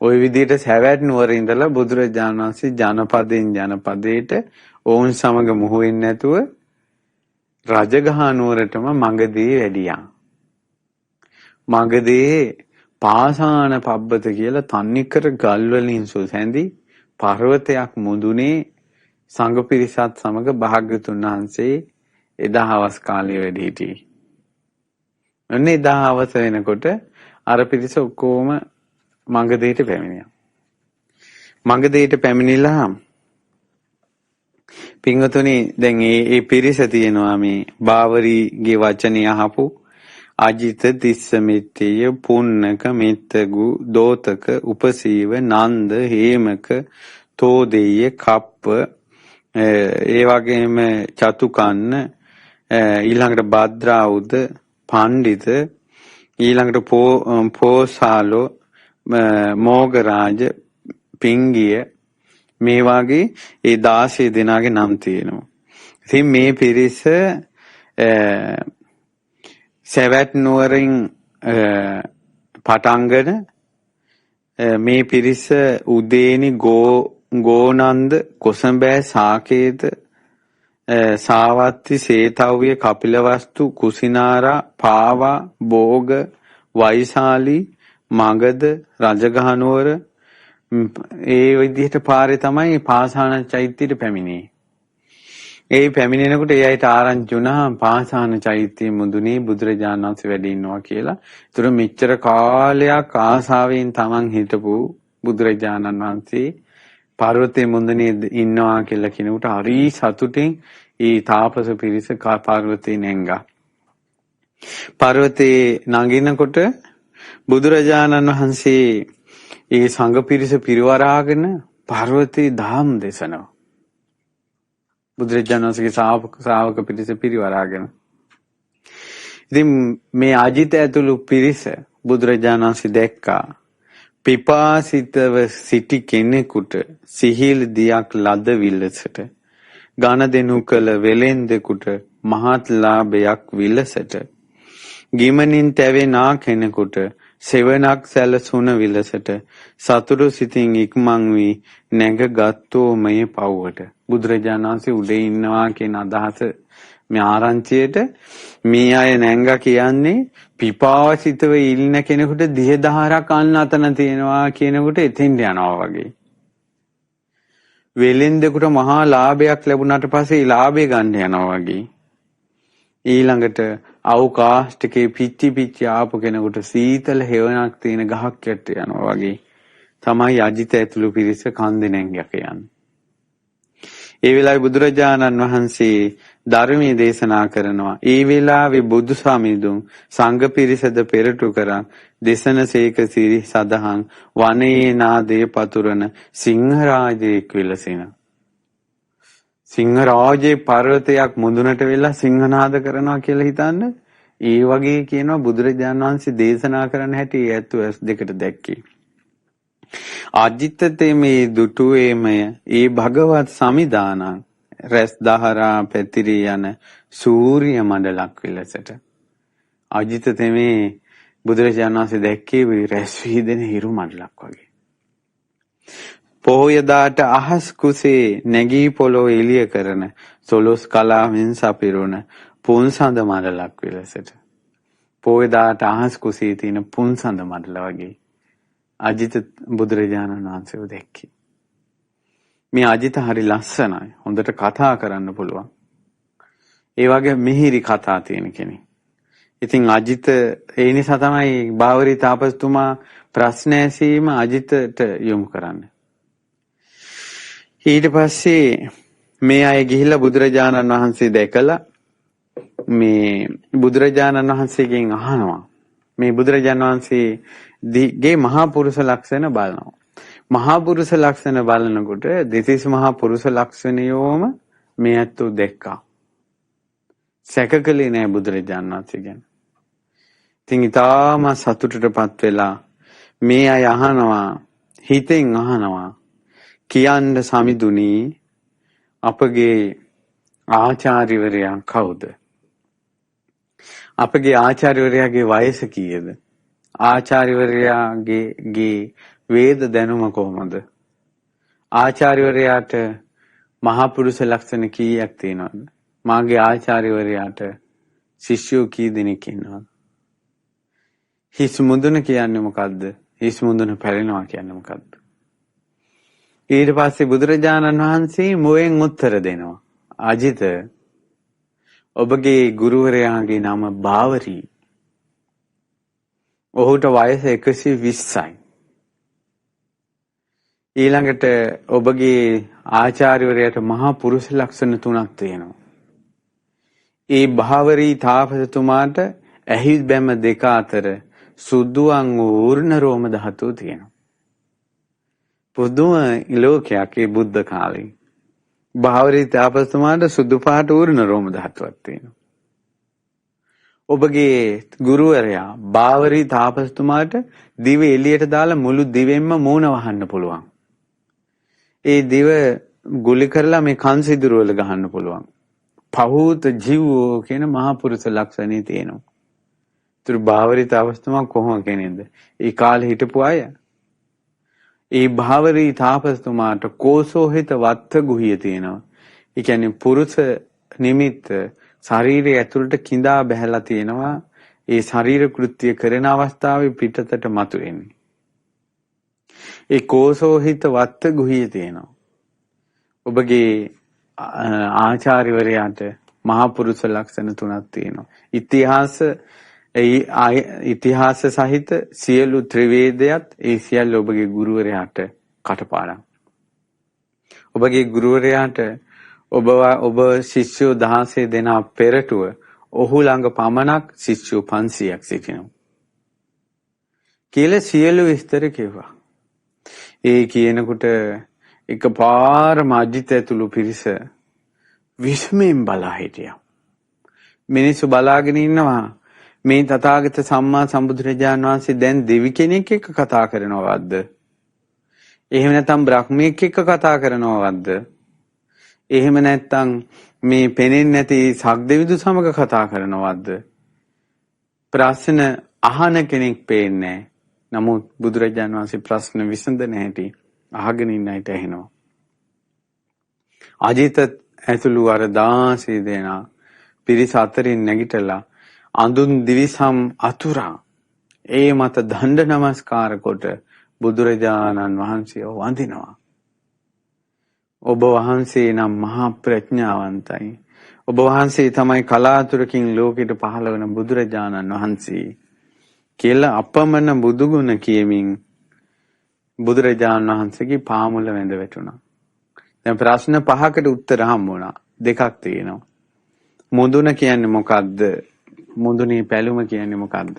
ওই විදිහට සවැත් නුවර ඉඳලා බුදුරජාණන් වහන්සේ ජනපදෙන් ජනපදයට ඔවුන් සමග මුහු වෙන්නේ නැතුව රජගහ නුවරටම මඟදී වැඩියා. මඟදී පාසාන පබ්බත කියලා තන්නිකර ගල් වලින් සුසැඳි පර්වතයක් මුදුනේ සංඝ පිරිසත් සමග භාග්‍යතුන් වහන්සේ එදා හවස් කාලේ වැඩ හිටියේ. ඔන්න එදා හවස වෙනකොට අර පිරිස ඔක්කොම මඟදේට පැමිණියා. මඟදේට පැමිණිලා පින්වතුනි දැන් මේ පිරිස තියෙනවා මේ බාවරිගේ වචනේ අහපු අජිත තිස්ස මිත්තේය පුන්නක මිත්තගු දෝතක උපසීව නන්ද හේමක තෝදෙය කප්ප ඒ වගේම චතුකන්න ඊළඟට භද්‍රාවුද පණ්ඩිත ඊළඟට පෝසාලෝ මෝගරාජ පිංගිය මේ වගේ ඒ 16 දෙනාගේ නම් තියෙනවා. ඉතින් මේ පිරිස සවැත් නුවරින් පටන්ගෙන මේ පිරිස උදේනි ගෝනන්ද කොසඹෑ සාකේත සාවත්ති සේතව්‍ය කපිලවස්තු කුසිනාරා පාවා බෝග වෛශාලි මගධ රජගහනුවර ඒ විදිහට පාරේ තමයි පාසාන චෛත්‍යයට පැමිණේ. ඒ පැමිණෙනකොට ඒ අයට ආරංචි වුණා පාසාන චෛත්‍ය මුදුනේ බුදුරජාණන් වහන්සේ වැඩ ඉන්නවා කියලා. ඒතර මෙච්චර කාලයක් ආසාවෙන් තමන් හිටපු බුදුරජාණන් වහන්සේ පර්වතයේ මුදුනේ ඉන්නවා කියලා කියනකොට හරි සතුටින් ඒ තාපස පිරිස පර්වතේ නැංගා. පර්වතේ නගිනකොට බුදුරජාණන් වහන්සේ ඒ සංඝ පිරිස පිරිවරාගෙන පර්වතේ දහම් දේශනවා. බුදුරජාණන් වහන්සේගේ ශ්‍රාවක පිරිස පිරිවරාගෙන. ඉතින් මේ අජිත ඇතුළු පිරිස බුදුරජාණන් වහන්සේ දැක්කා. පිපාසිතව සිටි කෙනෙකුට සිහිල් දියක් ලද විලසට ගණදෙනු කළ වෙලෙන්දෙකුට මහත් ලාභයක් විලසට ගිමනින් තැවෙනා කෙනෙකුට සෙවණක් සැලසුන විලසට සතුරු සිතින් ඉක්මන් වී නැගගත්තෝ මේ පව්වට. බුදුරජාණන් වහන්සේ උඩේ ඉන්නවා කියන අදහස මේ ආරංචියට මේ අය නැංගා කියන්නේ පිපාසිතව ඉන්න කෙනෙකුට දිහදහරක් අන්න අතන තියෙනවා කියනකොට එතෙන්ට යනවා වගේ. වෙලෙන්දෙකුට මහා ලාභයක් ලැබුණාට පස්සේ ඒ ලාභය ගන්න යනවා වගේ. ඊළඟට අවකාශයේ පිච්චි ආපු කෙනෙකුට සීතල හේවණක් තියෙන ගහක් යට යනවා වගේ තමයි අජිත ඇතුළු පිරිස කන්දේ නැංගක යන්නේ. ඒ වෙලාවේ බුදුරජාණන් වහන්සේ ධර්මයේ දේශනා කරනවා. ඒ වෙලාවේ බුදු සමිඳුන් සංඝ පිරිසද පෙරටු කරන් දේශනසේක සිරි සදහන් වනයේ නාදේ පතුරන සිංහරාජයෙක් විලසින. සිංහරාජේ පර්වතයක් මුදුනට වෙලා සිංහනාද කරනවා කියලා හිතන්න. ඒ වගේ කියනවා බුදුරජාණන් වහන්සේ දේශනා කරන්න හැටි ඇත්තු ඇස් දෙකට දැක්කේ. අජිතතේ මේ දුටුවේමය ඒ භගවත් සමිදානං රැස් දහරා පැතිරී යන සූර්ය මණ්ඩලක් විලසට. අජිතතේ මේ බුදුරජාණන් වහන්සේ දැක්කේ රැස් වීදෙන හිරු මණ්ඩලක් වගේ. පොහොය දාට අහස් කුසේ නැගී පොළොව එළිය කරන සොළොස් කලාවෙන් සපිරුණ පුන්සඳ මණ්ඩලක් විලසට. පොහොය දාට අහස් කුසේ තියෙන පුන්සඳ මණ්ඩල වගේ අජිත බුදුරජාණන් වහන්සේව දැක්කේ. මේ අජිත හරි ලස්සනයි. හොඳට කතා කරන්න පුළුවන්. ඒ වගේ මිහිරි කතා තියෙන කෙනෙක්. ඉතින් අජිත ඒ නිසා තමයි බාවරි තාපසතුමා ප්‍රශ්න ඇසීම අජිතට යොමු කරන්නේ. ඊට පස්සේ මේ අය ගිහිල්ලා බුදුරජාණන් වහන්සේ දැකලා මේ බුදුරජාණන් වහන්සේගෙන් අහනවා. මේ බුදුරජාණන් වහන්සේගේ මහා පුරුෂ ලක්ෂණ බලනවා. මහා පුරුෂ ලක්ෂණ බලනකොට දෙතිස් මහා පුරුෂ ලක්ෂණයෝම මේ අතෝ දැක්කා. සැකකලේ නෑ බුදුරජාණන් වහන්සේ ගැන. ඉතින් ඊටාම සතුටටපත් වෙලා මේ අය අහනවා, හිතෙන් අහනවා, කියන්න සමිඳුනි අපගේ ආචාර්යවරයා කවුද? අපගේ ආචාර්යවරයාගේ වයස කීයද? ආචාර්යවරයාගේ වේද දැනුම කොහොමද? ආචාර්යවරයාට මහා පුරුෂ ලක්ෂණ කීයක් තියෙනවද? මාගේ ආචාර්යවරයාට ශිෂ්‍යෝ කී දෙනෙක් ඉන්නවද? හිස් මුදුන කියන්නේ මොකද්ද? හිස් මුදුන පැලෙනවා කියන්නේ මොකද්ද? ඊට පස්සේ බුදුරජාණන් වහන්සේ මුවෙන් උත්තර දෙනවා. අජිත, ඔබගේ ගුරුවරයාගේ නම බාවරි. ඔහුට වයස 120යි. ඊළඟට ඔබගේ ආචාර්යවරයාට මහා පුරුෂ ලක්ෂණ 3ක් තියෙනවා. ඒ භාවරි තාපසතුමාට ඇහි බැම දෙක අතර සුදුවන් ඌර්ණ රෝම ධාතුව තියෙනවා. පුදුම ලෝකයක් ඒ බුද්ධ කාලේ. භාවරි තාපසතුමාට සුදු පාට ඌර්ණ රෝම ධාතුවක් තියෙනවා. ඔබගේ ගුරුවරයා භාවරි තාපසතුමාට දිව එළියට දාලා මුළු දිවෙන්ම මූණ වහන්න පුළුවන්. ඒ දිව ගුලි කරලා මේ කන් සිදුරු වල ගහන්න පුළුවන්. පහූත ජීවෝ කියන මහා පුරුෂ ලක්ෂණේ තියෙනවා. ඒතර භාවරි තාපසතුමා කොහොම කෙනෙක්ද? ඒ කාලේ හිටපු අය. ඒ භාවරි තාපසතුමාට කෝසෝහිත වත්ත ගුහිය තියෙනවා. ඒ කියන්නේ පුරුෂ නිමිත්ත ශරීරය ඇතුළට කිඳා බැහැලා තියෙනවා. ඒ ශරීර කෘත්‍ය කරන අවස්ථාවේ පිටතට මතුවෙන්නේ. ඒ කෝසෝහිත වත්ත ගුහිය තියෙනවා. ඔබගේ ආචාර්යවරයාට මහා පුරුෂ ලක්ෂණ 3ක් තියෙනවා. ඉතිහාස සහිත සියලු ත්‍රිවේදයත් ඒ සියල්ල ඔබගේ ගුරුවරයාට කටපාඩම්. ඔබගේ ගුරුවරයාට ඔබ ශිෂ්‍යෝ 16 දෙනා පෙරටුව ඔහු ළඟ පමණක් ශිෂ්‍යෝ 500ක් සිටිනවා. කියලා සියලු විස්තර කිව්වා. ඒ කියනකොට එකපාරම අජිත ඇතුළු පිරිස විස්මයෙන් බලා හිටියා. මිනිස්සු බලාගෙන ඉන්නවා මේ තථාගත සම්මා සම්බුදුරජාණන් වහන්සේ දැන් දෙවි කෙනෙක් එක්ක කතා කරනවද? එහෙම නැත්නම් බ්‍රහ්මයෙක් එක්ක කතා කරනවද? එහෙම නැත්නම් මේ පෙනෙන්නේ නැති සක්දෙවිදු සමග කතා කරනවද? ප්‍රශ්න අහන කෙනෙක් පේන්නේ. නමුත් බුදුරජාණන් වහන්සේ ප්‍රශ්න විසඳන හැටි අහගෙන ඉන්න අයට ඇහෙනවා. අජිත ඇතුළු අර 16 දෙනා පිරිස අතරින් නැගිටලා අඳුන් දිවිසම් අතුරා ඒ මත දණ්ඩ නමස්කාර කොට බුදුරජාණන් වහන්සේව වඳිනවා. ඔබ වහන්සේ නම් මහා ප්‍රඥාවන්තයි. ඔබ වහන්සේ තමයි කලාතුරකින් ලෝකෙට පහළ වන බුදුරජාණන් වහන්සේ කියලා අපමණ බුදුගුණ කියමින් බුදුරජාණන් වහන්සේගේ පාමුල වැඳ වැටුණා. දැන් ප්‍රශ්න 5කට උත්තර හම්බුණා. දෙකක් තියෙනවා. මුදුන කියන්නේ මොකද්ද? මුදුනේ පැලුම කියන්නේ මොකද්ද?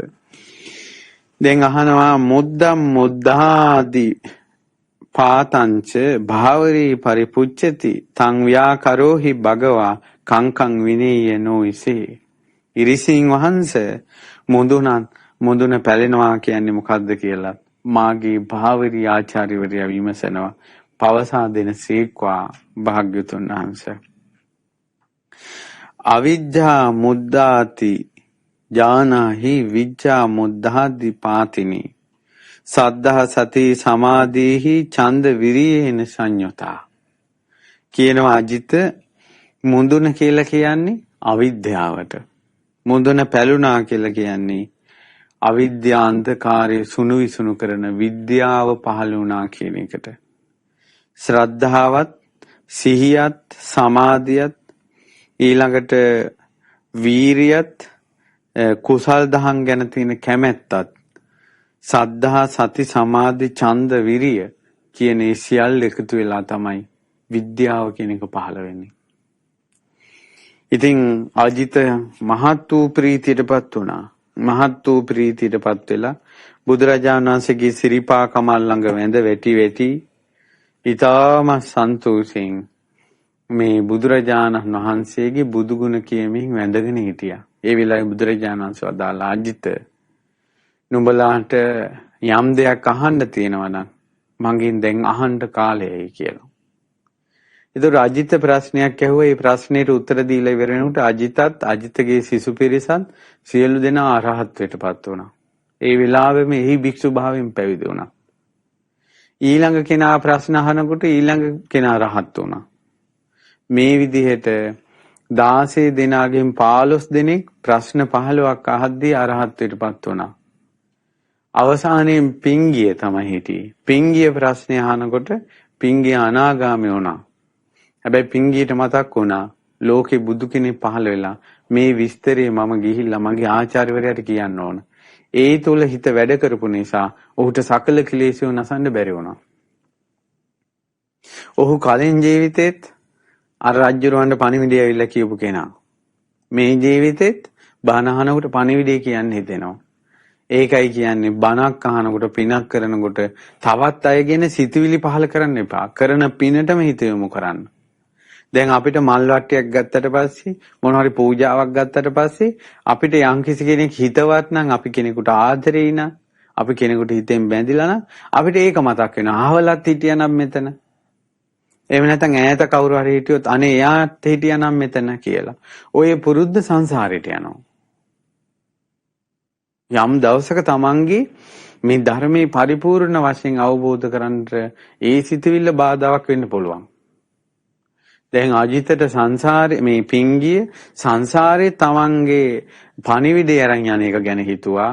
දැන් අහනවා මුද්දම් මුද්ධාදි පාතංච භාවරී පරිපුච්ඡති තං ව්‍යාකරෝහි භගවා කංකං විනේය නොයිසේ. ඉරිසින් වහන්සේ මුදුන පැලෙනවා කියන්නේ මොකද්ද කියලා මාගේ භාවරී ආචාර්යවරයා විමසනවා. පවසා දෙන සීක්වා භාග්‍යතුන් වහන්සේ. අවිජ්ජා මුද්දාති ඥානහි විජ්ජා මුද්ධාදි පාතිනි සද්ධා සති සමාධිහි ඡන්ද විරියේන සංයුතා. කියනවා අජිත මුදුන කියලා කියන්නේ අවිද්‍යාවට. මුදුන පැලුණා කියලා කියන්නේ අවිද්‍යා අන්ධකාරය සුණු විසුණු කරන විද්‍යාව පහළ වුණා කියන එකට. ශ්‍රද්ධාවත් සිහියත් සමාධියත් ඊළඟට වීරියත් කුසල් දහම් ගැන තියෙන කැමැත්තත් සද්ධා සති සමාධි ඡන්ද විරිය කියන ඒ සියල්ල එකතු වෙලා තමයි විද්‍යාව කියන එක පහළ වෙන්නේ. ඉතින් අජිත මහත් වූ ප්‍රීතියටපත් වුණා. මහත් වූ ප්‍රීතියටපත් වෙලා බුදුරජාණන් වහන්සේගේ සිරිපා කමල් ළඟ වැඳ වැටි ඊටම සන්තෝෂෙන් මේ බුදුරජාණන් වහන්සේගේ බුදුගුණ කියමින් වැඳගෙන හිටියා. ඒ වෙලාවේ බුදුරජාණන් වහන්සේ වදාළා අජිත නුඹලාට යම් දෙයක් අහන්න තියෙනවා නම් මගෙන් දැන් අහන්න කාලයයි කියලා. ඒතර අජිත ප්‍රශ්නයක් ඇහුවා. ඒ ප්‍රශ්නෙට උත්තර දීලා ඉවර වෙනකොට අජිතගේ සිසු පිරිසත් සියලු දෙනා අරහත්ත්වයටපත් වුණා. ඒ වෙලාවෙම එහි භික්ෂු භාවයෙන් පැවිදි වුණා. ඊළඟ කෙනා ප්‍රශ්න අහනකොට ඊළඟ කෙනා රහත් වුණා. මේ විදිහට 16 දෙනාගෙන් 15 දෙනෙක් ප්‍රශ්න 15ක් අහද්දී අරහත්ත්වයටපත් වුණා. අවසානයේ පිංගිය තමයි හිටියේ. පිංගිය ප්‍රශ්නේ අහනකොට පිංගිය අනාගාමී වුණා. හැබැයි පිංගියට මතක් වුණා ලෝකේ බුදු කෙනෙක් පහළ වෙලා මේ විස්තරේ මම ගිහිල්ලා මගේ ආචාර්යවරයාට කියන්න ඕන. ඒ තුල හිත වැඩ කරපු නිසා ඔහුට සකල ක්ලේශය නසන්න බැරි වුණා. ඔහු කලින් ජීවිතෙත් අර රජුරවන්ට පණිවිඩය ඇවිල්ලා කියපු කෙනා. මේ ජීවිතෙත් බණ අහනකොට පණිවිඩය කියන්න හිතෙනවා. ඒකයි කියන්නේ බණක් අහනකොට පිනක් කරනකොට තවත් අය ගැන සිතුවිලි පහල කරන්න එපා. කරන පිනටම හිත යොමු කරන්න. දැන් අපිට මල් වට්ටියක් ගත්තට පස්සේ මොන හරි පූජාවක් ගත්තට පස්සේ අපිට යම්කිසි කෙනෙක් හිතවත් නම් අපි කෙනෙකුට ආදරෙයි නම් අපි කෙනෙකුට හිතෙන් බැඳිලා නම් අපිට ඒක මතක් වෙනවා. අහවලත් හිටියනම් මෙතන. එහෙම නැත්නම් ඈත කවුරු හරි හිටියොත් අනේ එයාත් හිටියනම් මෙතන කියලා. ඔය පුරුද්ද සංසාරයට යනවා. යම් දවසක තමන්ගේ මේ ධර්මයේ පරිපූර්ණ වශයෙන් අවබෝධ කරගන්නට ඒ සිතුවිල්ල බාධාවක් වෙන්න පුළුවන්. දැන් අජිතට සංසාරේ මේ පිංගිය සංසාරේ තමන්ගේ පණිවිඩය අරන් යන එක ගැන හිතුවා.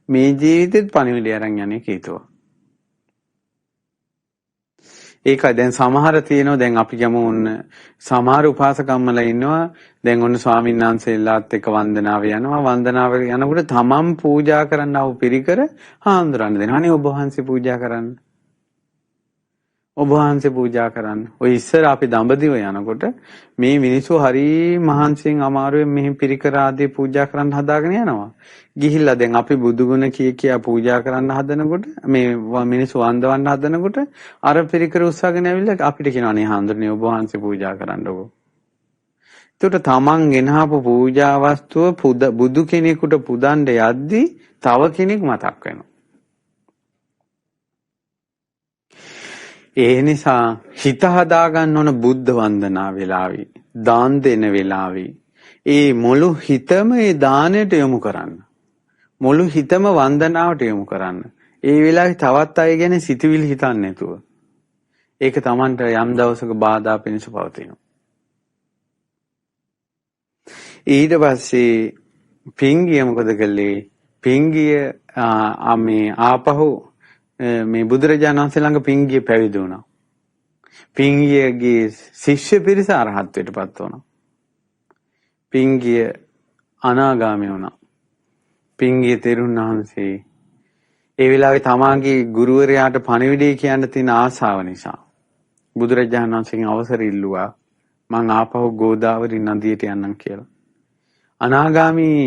මේ ජීවිතෙත් පණිවිඩය අරන් යන එක හිතුවා. ඒකයි දැන් සමහර තියෙනවා දැන් අපි ගමු ඔන්න සමහර උපාසකම්මලා ඉන්නවා දැන් ඔන්න ස්වාමීන් වහන්සේලාත් එක්ක වන්දනාව යනවා වන්දනාව යනකොට තමන් පූජා කරන්නව පිරිකර හාමුදුරන් දෙනවා අනේ ඔබ වහන්සේ පූජා කරන්න ඔබ වහන්සේ පූජා කරන්න ඔය ඉස්සර අපි දඹදිව යනකොට මේ මිනිස්සු හරි මහන්සියෙන් අමාරුවෙන් මෙහි පිරිකර ආදී පූජා කරන්න හදාගෙන යනවා ගිහිල්ලා දැන් අපි බුදුගුණ කියා පූජා කරන්න හදනකොට මේ මිනිස්සු වන්දවන්න හදනකොට අර පිරිකර උස්සගෙන ඇවිල්ලා අපිට කියනවා නේ හාමුදුරනේ ඔබ වහන්සේ පූජා කරන්නකෝ. ඒකට තමන් ගෙනහපු පූජා වස්තුව බුදු කෙනෙකුට පුදන්න යද්දී තව කෙනෙක් මතක් වෙනවා. ඒ නිසා හිත හදාගන්න ඕන බුද්ධ වන්දනා වෙලාවේ දාන් දෙන වෙලාවේ ඒ මුළු හිතම ඒ දාණයට යොමු කරන්න. මුළු හිතම වන්දනාවට යොමු කරන්න. ඒ වෙලාවේ තවත් අය ගැන සිතුවිලි හිතන්නේ නැතුව. ඒක Tamanට යම් දවසක බාධා පිණිස පවතිනවා. ඊට පස්සේ පිංගිය මොකද කළේ? පිංගිය මේ ආපහු මේ බුදුරජාණන් වහන්සේ ළඟ පිංගිය පැවිදි වුණා. පිංගියගේ ශිෂ්‍ය පිරිස අරහත්ත්වයටපත් වුණා. පිංගිය අනාගාමී වුණා. පිංගිය තෙරුන් වහන්සේ ඒ වෙලාවේ තමාගේ ගුරුවරයාට පණිවිඩය කියන්න තියෙන ආසාව නිසා බුදුරජාණන් වහන්සේගෙන් අවසර ඉල්ලුවා මං ආපහු ගෝදාවරි නදියට යන්නම් කියලා. අනාගාමී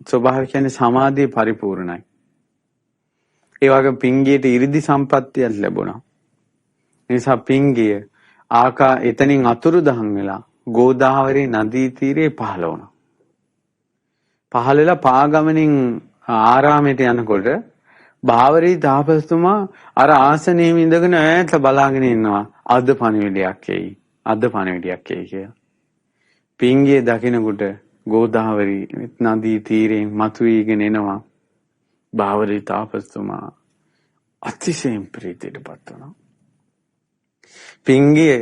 ස්වභාවය කියන්නේ සමාධිය පරිපූර්ණයි. ඒ වගේ පිංගියට 이르දි සම්පත්තියක් ලැබුණා. ඒ නිසා පිංගිය එතනින් අතුරුදහන් වෙලා ගෝදාවරි නදී තීරේ පහළ වුණා. පහළ වෙලා පාගමනින් ආරාමයට යනකොට භාවරී තාපසතුමා අර ආසනයේ ඉඳගෙන ඈත බලාගෙන ඉන්නවා. අද පණිවිඩයක් එයි. අද පණිවිඩයක් එයි කියලා. පිංගිය දකිනකොට ගෝදාවරි නදී තීරයෙන් මතුවීගෙන එනවා. භාවරී තාපසතුමා අතිශයින් ප්‍රීතියටපත් වුණා. පිංගිය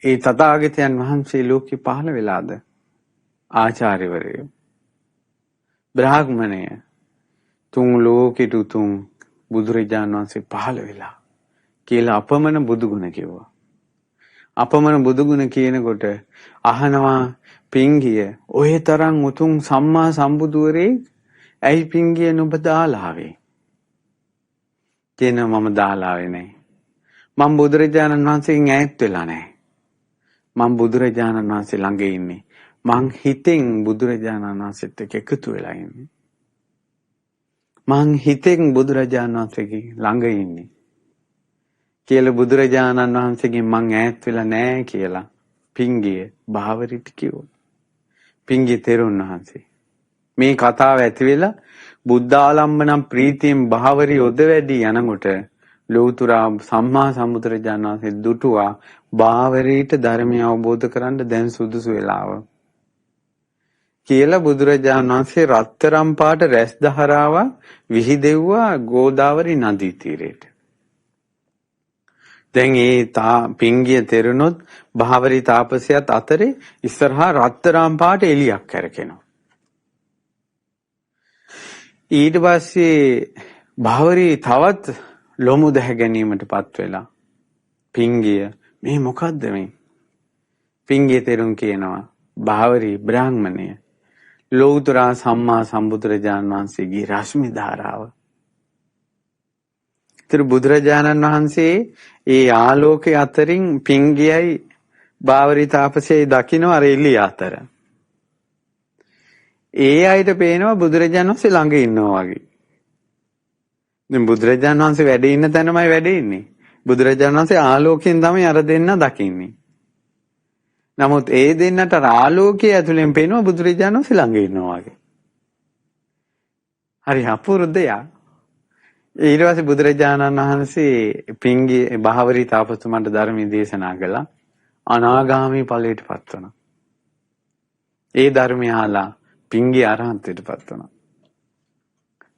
ඒ තථාගතයන් වහන්සේ ලෝකෙ පහළ වෙලාද ආචාර්යවරයෝ බ්‍රාහ්මණය තුන් ලෝකෙට උතුම් බුදුරජාණන් වහන්සේ පහළ වෙලා කියලා අපමණ බුදුගුණ කිව්වා. අපමණ බුදුගුණ කියනකොට අහනවා පිංගිය ඔය තරම් උතුම් සම්මා සම්බුදුවරේ ඇයි පිංගිය නුඹ දාලා ආවේ? කියන මම දාලා ආවේ නැහැ. මම බුදුරජාණන් වහන්සේගෙන් ඈත් වෙලා නැහැ. මම බුදුරජාණන් වහන්සේ ළඟ ඉන්නේ. මං හිතෙන් බුදුරජාණන් වහන්සේත් එක්ක එකතු වෙලා ඉන්නේ. මං හිතෙන් බුදුරජාණන් වහන්සේගේ ළඟ ඉන්නේ. කියලා බුදුරජාණන් වහන්සේගෙන් මං ඈත් වෙලා නැහැ කියලා පිංගිය භාවරිට කිව්වා. පිංගිය තෙරුන් වහන්සේ මේ කතාව ඇති වෙලා බුද්ධාලම්බනම් ප්‍රීතියෙන් භාවරි යොද වැඩි යනකොට ලෝතුරා සම්මා සම්බුදුරජාණන් වහන්සේ දුටුවා භාවරීට ධර්මය අවබෝධ කරන්න දැන් සුදුසු වෙලාව කියලා බුදුරජාණන් වහන්සේ රත්තරම් පාට රැස් දහරාව විහිදෙව්වා ගෝදාවරි නදී තීරයට. දැන් ඒ පිංගිය තෙරුණොත් භාවරි තාපසයාත් අතරේ ඉස්සරහා රත්තරම් පාට එලියක් කරකිනවා. ඊට පස්සේ භාවරි තවත් ලොමු දැහ ගැනීමටපත් වෙලා පිංගිය මේ මොකද්ද මේ? පිංගිය තෙරුන් කියනවා භාවරි බ්‍රාහ්මණය ලෞතර සම්මා සම්බුදුරජාණන් වහන්සේගේ රශ්මි ධාරාව. ඒතර බුදුරජාණන් වහන්සේ ඒ ආලෝකයේ අතරින් පිංගියයි භාවරි තාපසයයි දකින්න අර එළිය අතර. ඒ අයට පේනවා බුදුරජාණන් වහන්සේ ළඟ ඉන්නවා වගේ. දැන් බුදුරජාණන් වහන්සේ වැඩ ඉන්න තැනමයි වැඩ ඉන්නේ. බුදුරජාණන් වහන්සේ ආලෝකයෙන් තමයි අර දෙන්න දකින්නේ. නමුත් ඒ දෙන්නට ආලෝකයේ ඇතුලෙන් පේනවා බුදුරජාණන් වහන්සේ ළඟ ඉන්නවා වගේ. හරි අපූර්ව දෙයක්. ඊට පස්සේ බුදුරජාණන් වහන්සේ පිංගිය භාවරි තාපසතුමන්ට ධර්මයේ දේශනා කළා. අනාගාමී ඵලයටපත් වුණා. ඒ ධර්මය අහලා පිංගිය අරහන්තයටපත් වුණා.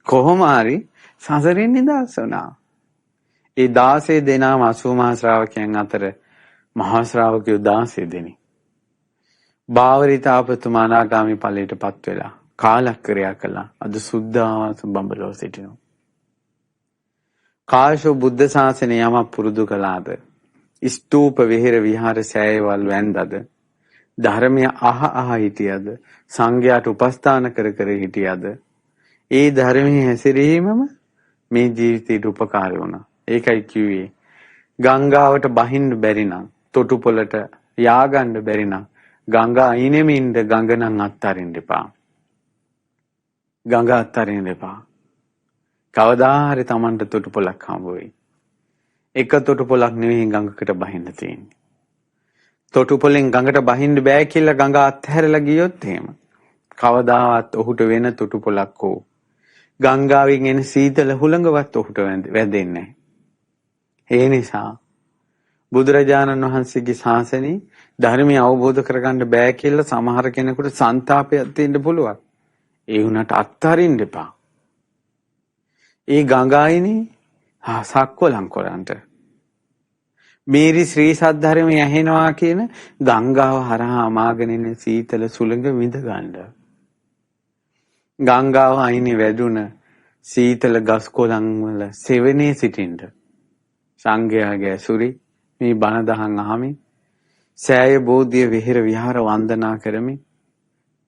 කොහොම හරි සසරින් නිදහස් වුණා. ඒ 16 දෙනාම 80 මහා ශ්‍රාවකයන් අතර මහා ශ්‍රාවකයෝ 16 දෙනෙක්. භාවරි තාපසතුමා අනාගාමී ඵලයටපත් වෙලා කාලක්‍රියා කළා. අද සුද්ධාවාස බඹලව සිටිනවා. කාශෝ බුද්ධ ශාසනය යමක් පුරුදු කළාද ස්තූප විහෙර විහාර සෑයවල් වැන්දද ධර්මය අහ හිටියද සංඝයාට උපස්ථාන කර කර හිටියද ඒ ධර්මයේ හැසිරීමම මේ ජීවිතයට උපකාරී වුණා. ඒකයි කිව්වේ ගංගාවට බහින්න බැරි නම් තොටුපොළට යාගන්න බැරි නම් ගංගා අයිනෙම ඉන්න ගඟ නම් අත්තරින්න එපා. ගඟ අත්තරින්න එපා. කවදා හරි Tamanට තොටුපොළක් හම්බ වෙයි. එක තොටුපොළක් නෙවෙයි ගඟකට බහින්න තියෙන්නේ. තොටුපොළෙන් ගඟට බහින්න බෑ කියලා ගඟ අත්හැරලා ගියොත් එහෙම කවදාවත් ඔහුට වෙන තොටුපොළක් හෝ ගංගාවෙන් එන සීතල හුළඟවත් ඔහුට වැදෙන්නේ නැහැ. ඒ නිසා බුදුරජාණන් වහන්සේගේ ශාසනය ධර්මය අවබෝධ කරගන්න බෑ කියලා සමහර කෙනෙකුට සංතාපයක් තියෙන්න පුළුවන්. ඒ වුණාට අත්හරින්න එපා. ඒ ගංගායිනේ සක්වලම් කරන්ට මේරි ශ්‍රී සද්ධර්මය ඇහෙනවා කියන ගංගාව හරහා අමාගෙන එන සීතල සුළඟ විඳ ගන්න. ගංගාව අයිනේ වැදුන සීතල ගස් කොළන් වල සෙවණේ සිටින්න. සංඝයාගේ ඇසුරි මේ බණ දහම් අහමින් සෑය බෝධිය විහෙර විහාර වන්දනා කරමින්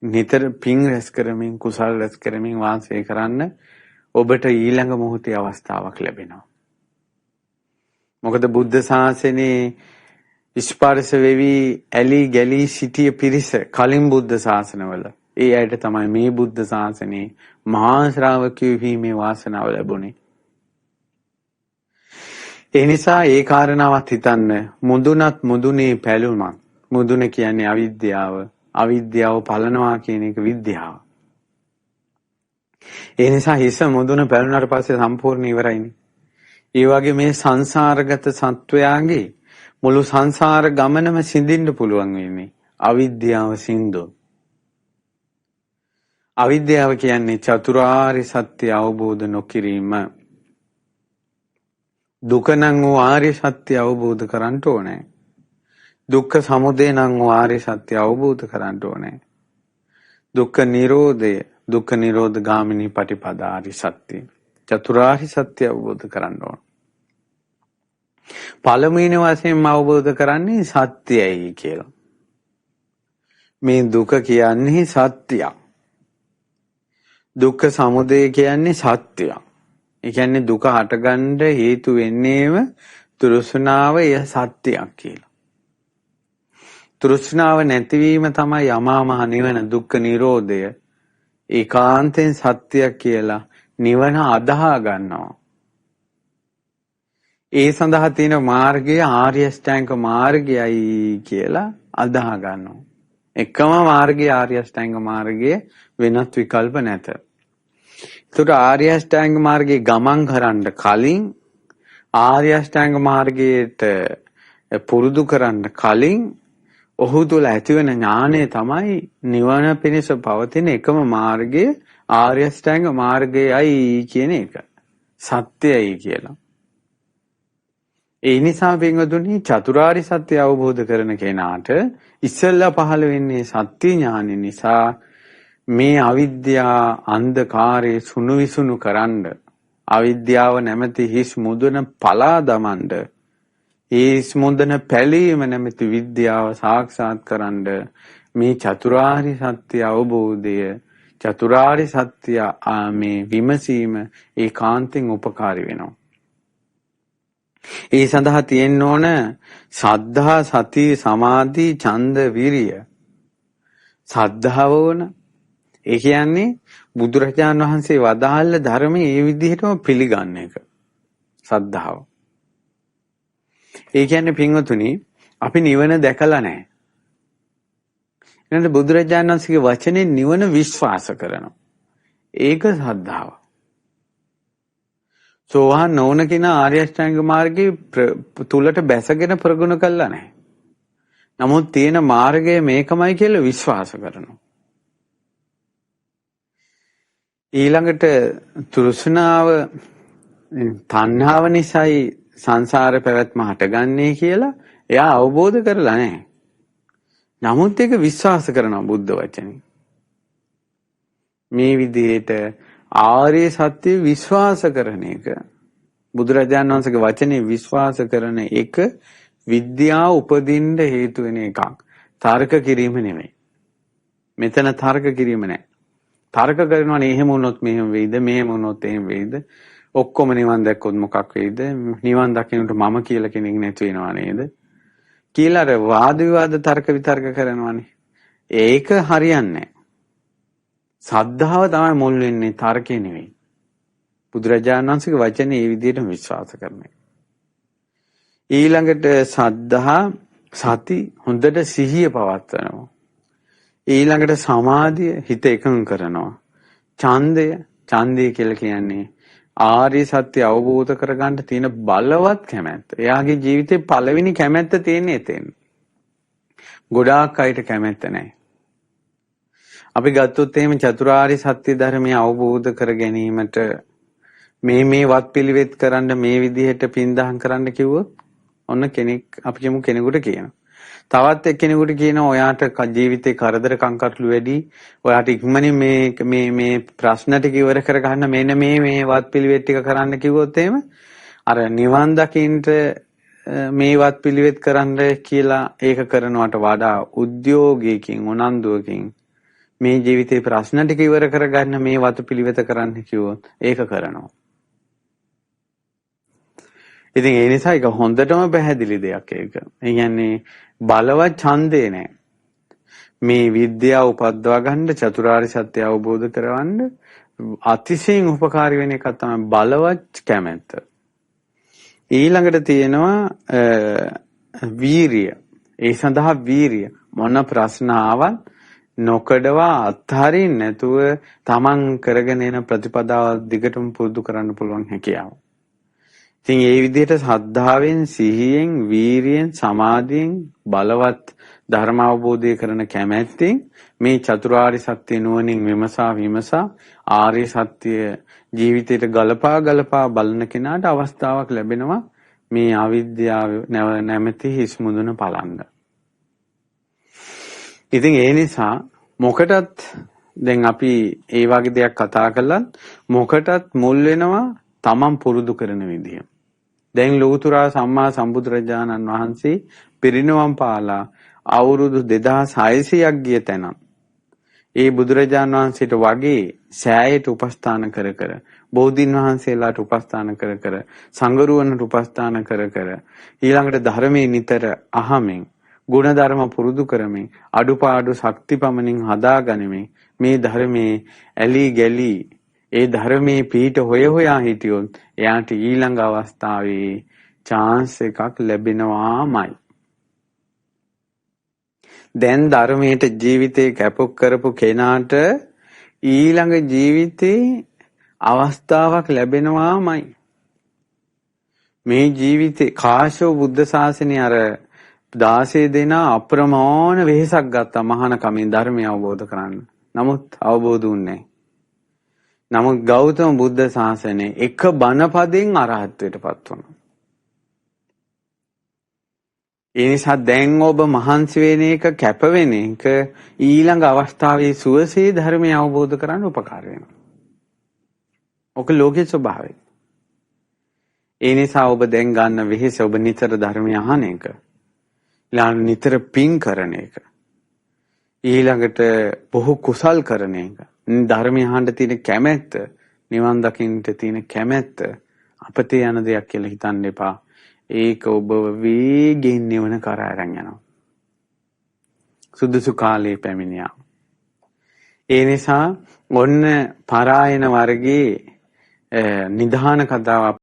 නිතර පින් රැස් කරමින් කුසල් රැස් කරමින් වාසය කරන්න ඔබට ඊළඟ මොහොතේ අවස්ථාවක් ලැබෙනවා. මොකද බුද්ධ ශාසනයේ ස්පර්ශ වෙවි ඇලි ගැලි සිටිය පිරිස කලින් බුද්ධ ශාසනවල ඒ අයට තමයි මේ බුද්ධ ශාසනයේ මහා ශ්‍රාවකයෝ වීමේ වාසනාව ලැබුණේ. ඒ නිසා ඒ කාරණාවත් හිතන්න මුදුනත් මුදුනේ පැලුමක්. මුදුන කියන්නේ අවිද්‍යාව. අවිද්‍යාව පලනවා කියන එක විද්‍යාව. ඒ නිසා හිස මුදුන පැලුණාට පස්සේ සම්පූර්ණ ඉවරයිනේ. ඒ වගේ මේ සංසාරගත සත්වයාගේ මුළු සංසාර ගමනම සිඳින්න පුළුවන් වෙන්නේ අවිද්‍යාව සින්දොත්. අවිද්‍යාව කියන්නේ චතුරාර්ය සත්‍ය අවබෝධ නොකිරීම. දුක නම් වූ ආර්ය සත්‍ය අවබෝධ කරගන්න ඕනේ. දුක්ඛ සමුදය නම් වූ ආර්ය සත්‍ය අවබෝධ කරගන්න ඕනේ. දුක්ඛ නිරෝධය දුක්ඛ නිරෝධ ගාමිනී පටිපදා ආර්ය සත්‍ය චතුරාර්ය සත්‍ය අවබෝධ කරගන්න ඕන. පළමුවෙනි වශයෙන්ම අවබෝධ කරන්නේ සත්‍යයයි කියලා. මේ දුක කියන්නේ සත්‍යයක්. දුක්ඛ සමුදය කියන්නේ සත්‍යයක්. ඒ කියන්නේ දුක හටගන්න හේතු වෙන්නේම තෘෂ්ණාව ය සත්‍යයක් කියලා. තෘෂ්ණාව නැතිවීම තමයි අමා මහ නිවන දුක්ඛ නිරෝධය. ඒකාන්තයෙන් සත්‍යයක් කියලා නිවන අදහා ගන්නවා. ඒ සඳහා තියෙන මාර්ගය ආර්ය අෂ්ටාංග මාර්ගයයි කියලා අදහා ගන්නවා. එකම මාර්ගය ආර්ය අෂ්ටාංග මාර්ගය වෙනත් විකල්ප නැත. ඒතර ආර්ය අෂ්ටාංග මාර්ගයේ ගමන් කරන්න කලින් ආර්ය අෂ්ටාංග මාර්ගයට පුරුදු කරන්න කලින් ඔහු තුළ ඇතිවන ඥානය තමයි නිවන පිණිස පවතින එකම මාර්ගය ආර්ය අෂ්ටාංග මාර්ගයයි කියන එක. සත්‍යයයි කියලා. ඒ නිසා පින්වතුනි චතුරාර්ය සත්‍ය අවබෝධ කරන කෙනාට ඉස්සෙල්ලා පහළ වෙන්නේ සත්‍ය ඥානෙ නිසා මේ අවිද්‍යා අන්ධකාරයේ සුණු විසුණු කරන්න අවිද්‍යාව නැමැති හිස් මුදුන පලා දමන්න ඒ හිස් මුදුන පැලීම නැමැති විද්‍යාව සාක්ෂාත් කරන්න මේ චතුරාර්ය සත්‍ය අවබෝධය චතුරාර්ය සත්‍ය මේ විමසීම ඒකාන්තයෙන් උපකාරී වෙනවා. ඒ සඳහා තියෙන්න ඕන සද්ධා සති සමාධි ඡන්ද විරිය. සද්ධාව ඕන. ඒ කියන්නේ බුදුරජාණන් වහන්සේ වදාළ ධර්මයේ ඒ විදිහටම පිළිගන්න එක. සද්ධාව. ඒ කියන්නේ පින්වතුනි අපි නිවන දැකලා නැහැ. එහෙනම් බුදුරජාණන් වහන්සේගේ වචනේ නිවන විශ්වාස කරනවා. ඒක සද්ධාව. සෝවාන් නොවන කෙනා ආර්ය අෂ්ටාංග මාර්ගයේ තුලට බැසගෙන ප්‍රගුණ කළා නැහැ. නමුත් තියෙන මාර්ගය මේකමයි කියලා විශ්වාස කරනවා. ඊළඟට තෘෂ්ණාව තණ්හාව නිසායි සංසාර පැවැත්ම හටගන්නේ කියලා එයා අවබෝධ කරලා නැහැ. නමුත් ඒක විශ්වාස කරනවා බුද්ධ වචනේ. මේ විදිහට ආර්ය සත්‍ය විශ්වාස කරන එක බුදුරජාණන් වහන්සේගේ වචනේ විශ්වාස කරන එක විද්‍යාව උපදින්න හේතු වෙන එකක්. තර්ක කිරීම නෙමෙයි. මෙතන තර්ක කිරීම නෑ. තර්ක කරනවානේ එහෙම වුණොත් මෙහෙම වෙයිද, මෙහෙම වුණොත් එහෙම වෙයිද, ඔක්කොම නිවන් දැක්කොත් මොකක් වෙයිද, නිවන් දකින්නට මම කියලා කෙනෙක් නැති වෙනවා නේද කියලා අර වාද විවාද තර්ක විතර්ක කරනවානේ. ඒක හරියන්නේ නෑ. සද්ධාව තමයි මුල් වෙන්නේ, තර්කේ නෙවෙයි. බුදුරජාණන් වහන්සේගේ වචනේ මේ විදිහට විශ්වාස කරන එක. ඊළඟට සද්ධා සති හොඳට සිහිය පවත්වනවා. ඊළඟට සමාධිය හිත එකඟ කරනවා. ඡන්දය කියලා කියන්නේ ආර්ය සත්‍ය අවබෝධ කරගන්න තියෙන බලවත් කැමැත්ත. එයාගේ ජීවිතේ පළවෙනි කැමැත්ත තියෙන්නේ එතෙන්. ගොඩාක් අයට කැමැත්ත නැහැ. අපි ගත්තොත් එහෙම චතුරාර්ය සත්‍ය ධර්මය අවබෝධ කර ගැනීමට මේ වත්පිළිවෙත් කරන්න මේ විදිහට පින්දහම් කරන්න කිව්වොත් ඔන්න කෙනෙක් අපි කියමු කෙනෙකුට කියනවා. තවත් එක්කෙනෙකුට කියනවා ඔයාට ජීවිතේ කරදර කංකටොළු වැඩි. ඔයාට ඉක්මනින් මේ ප්‍රශ්න ටික ඉවර කර ගන්න මෙන්න මේ වත්පිළිවෙත් ටික කරන්න කිව්වොත් එහෙම අර නිවන් දකින්න මේ වත්පිළිවෙත් කරන්න කියලා ඒක කරනවට වඩා උද්‍යෝගයකින් උනන්දුවකින් මේ ජීවිතේ ප්‍රශ්න ටික ඉවර කරගන්න මේ වත්පිළිවෙත කරන්න කිව්වොත් ඒක කරනවා. ඉතින් ඒ නිසා ඒක හොඳටම පැහැදිලි දෙයක් ඒක. ඒ කියන්නේ බලවත් ඡන්දේ නැහැ. මේ විද්‍යාව උපද්දවා ගන්න චතුරාර්ය සත්‍ය අවබෝධ කරවන්න අතිශයින් උපකාරී වෙන එකක් තමයි බලවත් කැමැත්ත. ඊළඟට තියෙනවා වීරිය. ඒ සඳහා වීරිය මොන ප්‍රශ්න ආවත් නොකඩවා අත්හරින්න නැතුව තමන් කරගෙන යන ප්‍රතිපදාව දිගටම පුරුදු කරන්න පුළුවන් හැකියාව. ඉතින් ඒ විදිහට ශ්‍රද්ධාවෙන්, සිහියෙන්, වීරියෙන්, සමාධියෙන් බලවත් ධර්ම අවබෝධය කරන කැමැත්තෙන් මේ චතුරාර්ය සත්‍ය නුවණින් විමසා ආර්ය සත්‍ය ජීවිතයට ගලපා බලන කෙනාට අවස්ථාවක් ලැබෙනවා මේ අවිද්‍යාව නැමැති හිස් මුදුන පලන්න. ඉතින් ඒ නිසා මොකටත් දැන් අපි ඒ වගේ දෙයක් කතා කළත් මොකටත් මුල් වෙනවා තමන් පුරුදු කරන විදිය. දැන් ලෝතුරා සම්මා සම්බුදුරජාණන් වහන්සේ පිරිනිවන් පාලා අවුරුදු 2600ක් ගිය තැන ඒ බුදුරජාණන් වහන්සේට වගේ සෑයට උපස්ථාන කර බෝධීන් වහන්සේලාට උපස්ථාන කර සංගරුවනට උපස්ථාන කර ඊළඟට ධර්මයේ නිතර අහමින් ගුණධර්ම පුරුදු කරමින් අඩුපාඩු ශක්තිපමණින් හදාගනිමින් මේ ධර්මයේ ඇලී ගැලී ඒ ධර්මයේ පීඨ හොයා හිටියොත් එයාට ඊළඟ අවස්ථාවේ chance එකක් ලැබෙනවාමයි. දැන් ධර්මයට ජීවිතේ කැප කරපු කෙනාට ඊළඟ ජීවිතේ අවස්ථාවක් ලැබෙනවාමයි. මේ ජීවිතේ කාශ්‍යප බුද්ධ ශාසනය අර 16 දෙනා අප්‍රමාණ වෙහෙසක් ගත්තා මහානකමින් ධර්මය අවබෝධ කරන්න. නමුත් අවබෝධ වුණේ නමුත් ගෞතම බුද්ධ ශාසනය එක බණපදයෙන් අරහත්ත්වයටපත් වුණා. ඒ නිසා දැන් ඔබ මහන්සි වෙන එක කැප වෙන එක ඊළඟ අවස්ථාවේ සුවසේ ධර්මය අවබෝධ කරගන්න උපකාර වෙනවා. ඔක ලෝකයේ ස්වභාවය. ඒ නිසා ඔබ දැන් ගන්න වෙහෙස ඔබ නිතර ධර්මය අහන එක. ඊළඟ නිතර පින් කරන එක. ඊළඟට බොහෝ කුසල් කරන එක. ධර්මය අහන්න තියෙන කැමැත්ත, නිවන් දකින්නට තියෙන කැමැත්ත අපතේ යන දෙයක් කියලා හිතන්න එපා. ඒක ඔබ වේගෙන් නිවන කරා අරන් යනවා. සුදුසු කාලේ පැමිණියා. ඒ නිසා ඔන්න පරායන වර්ගයේ නිධාන කතාව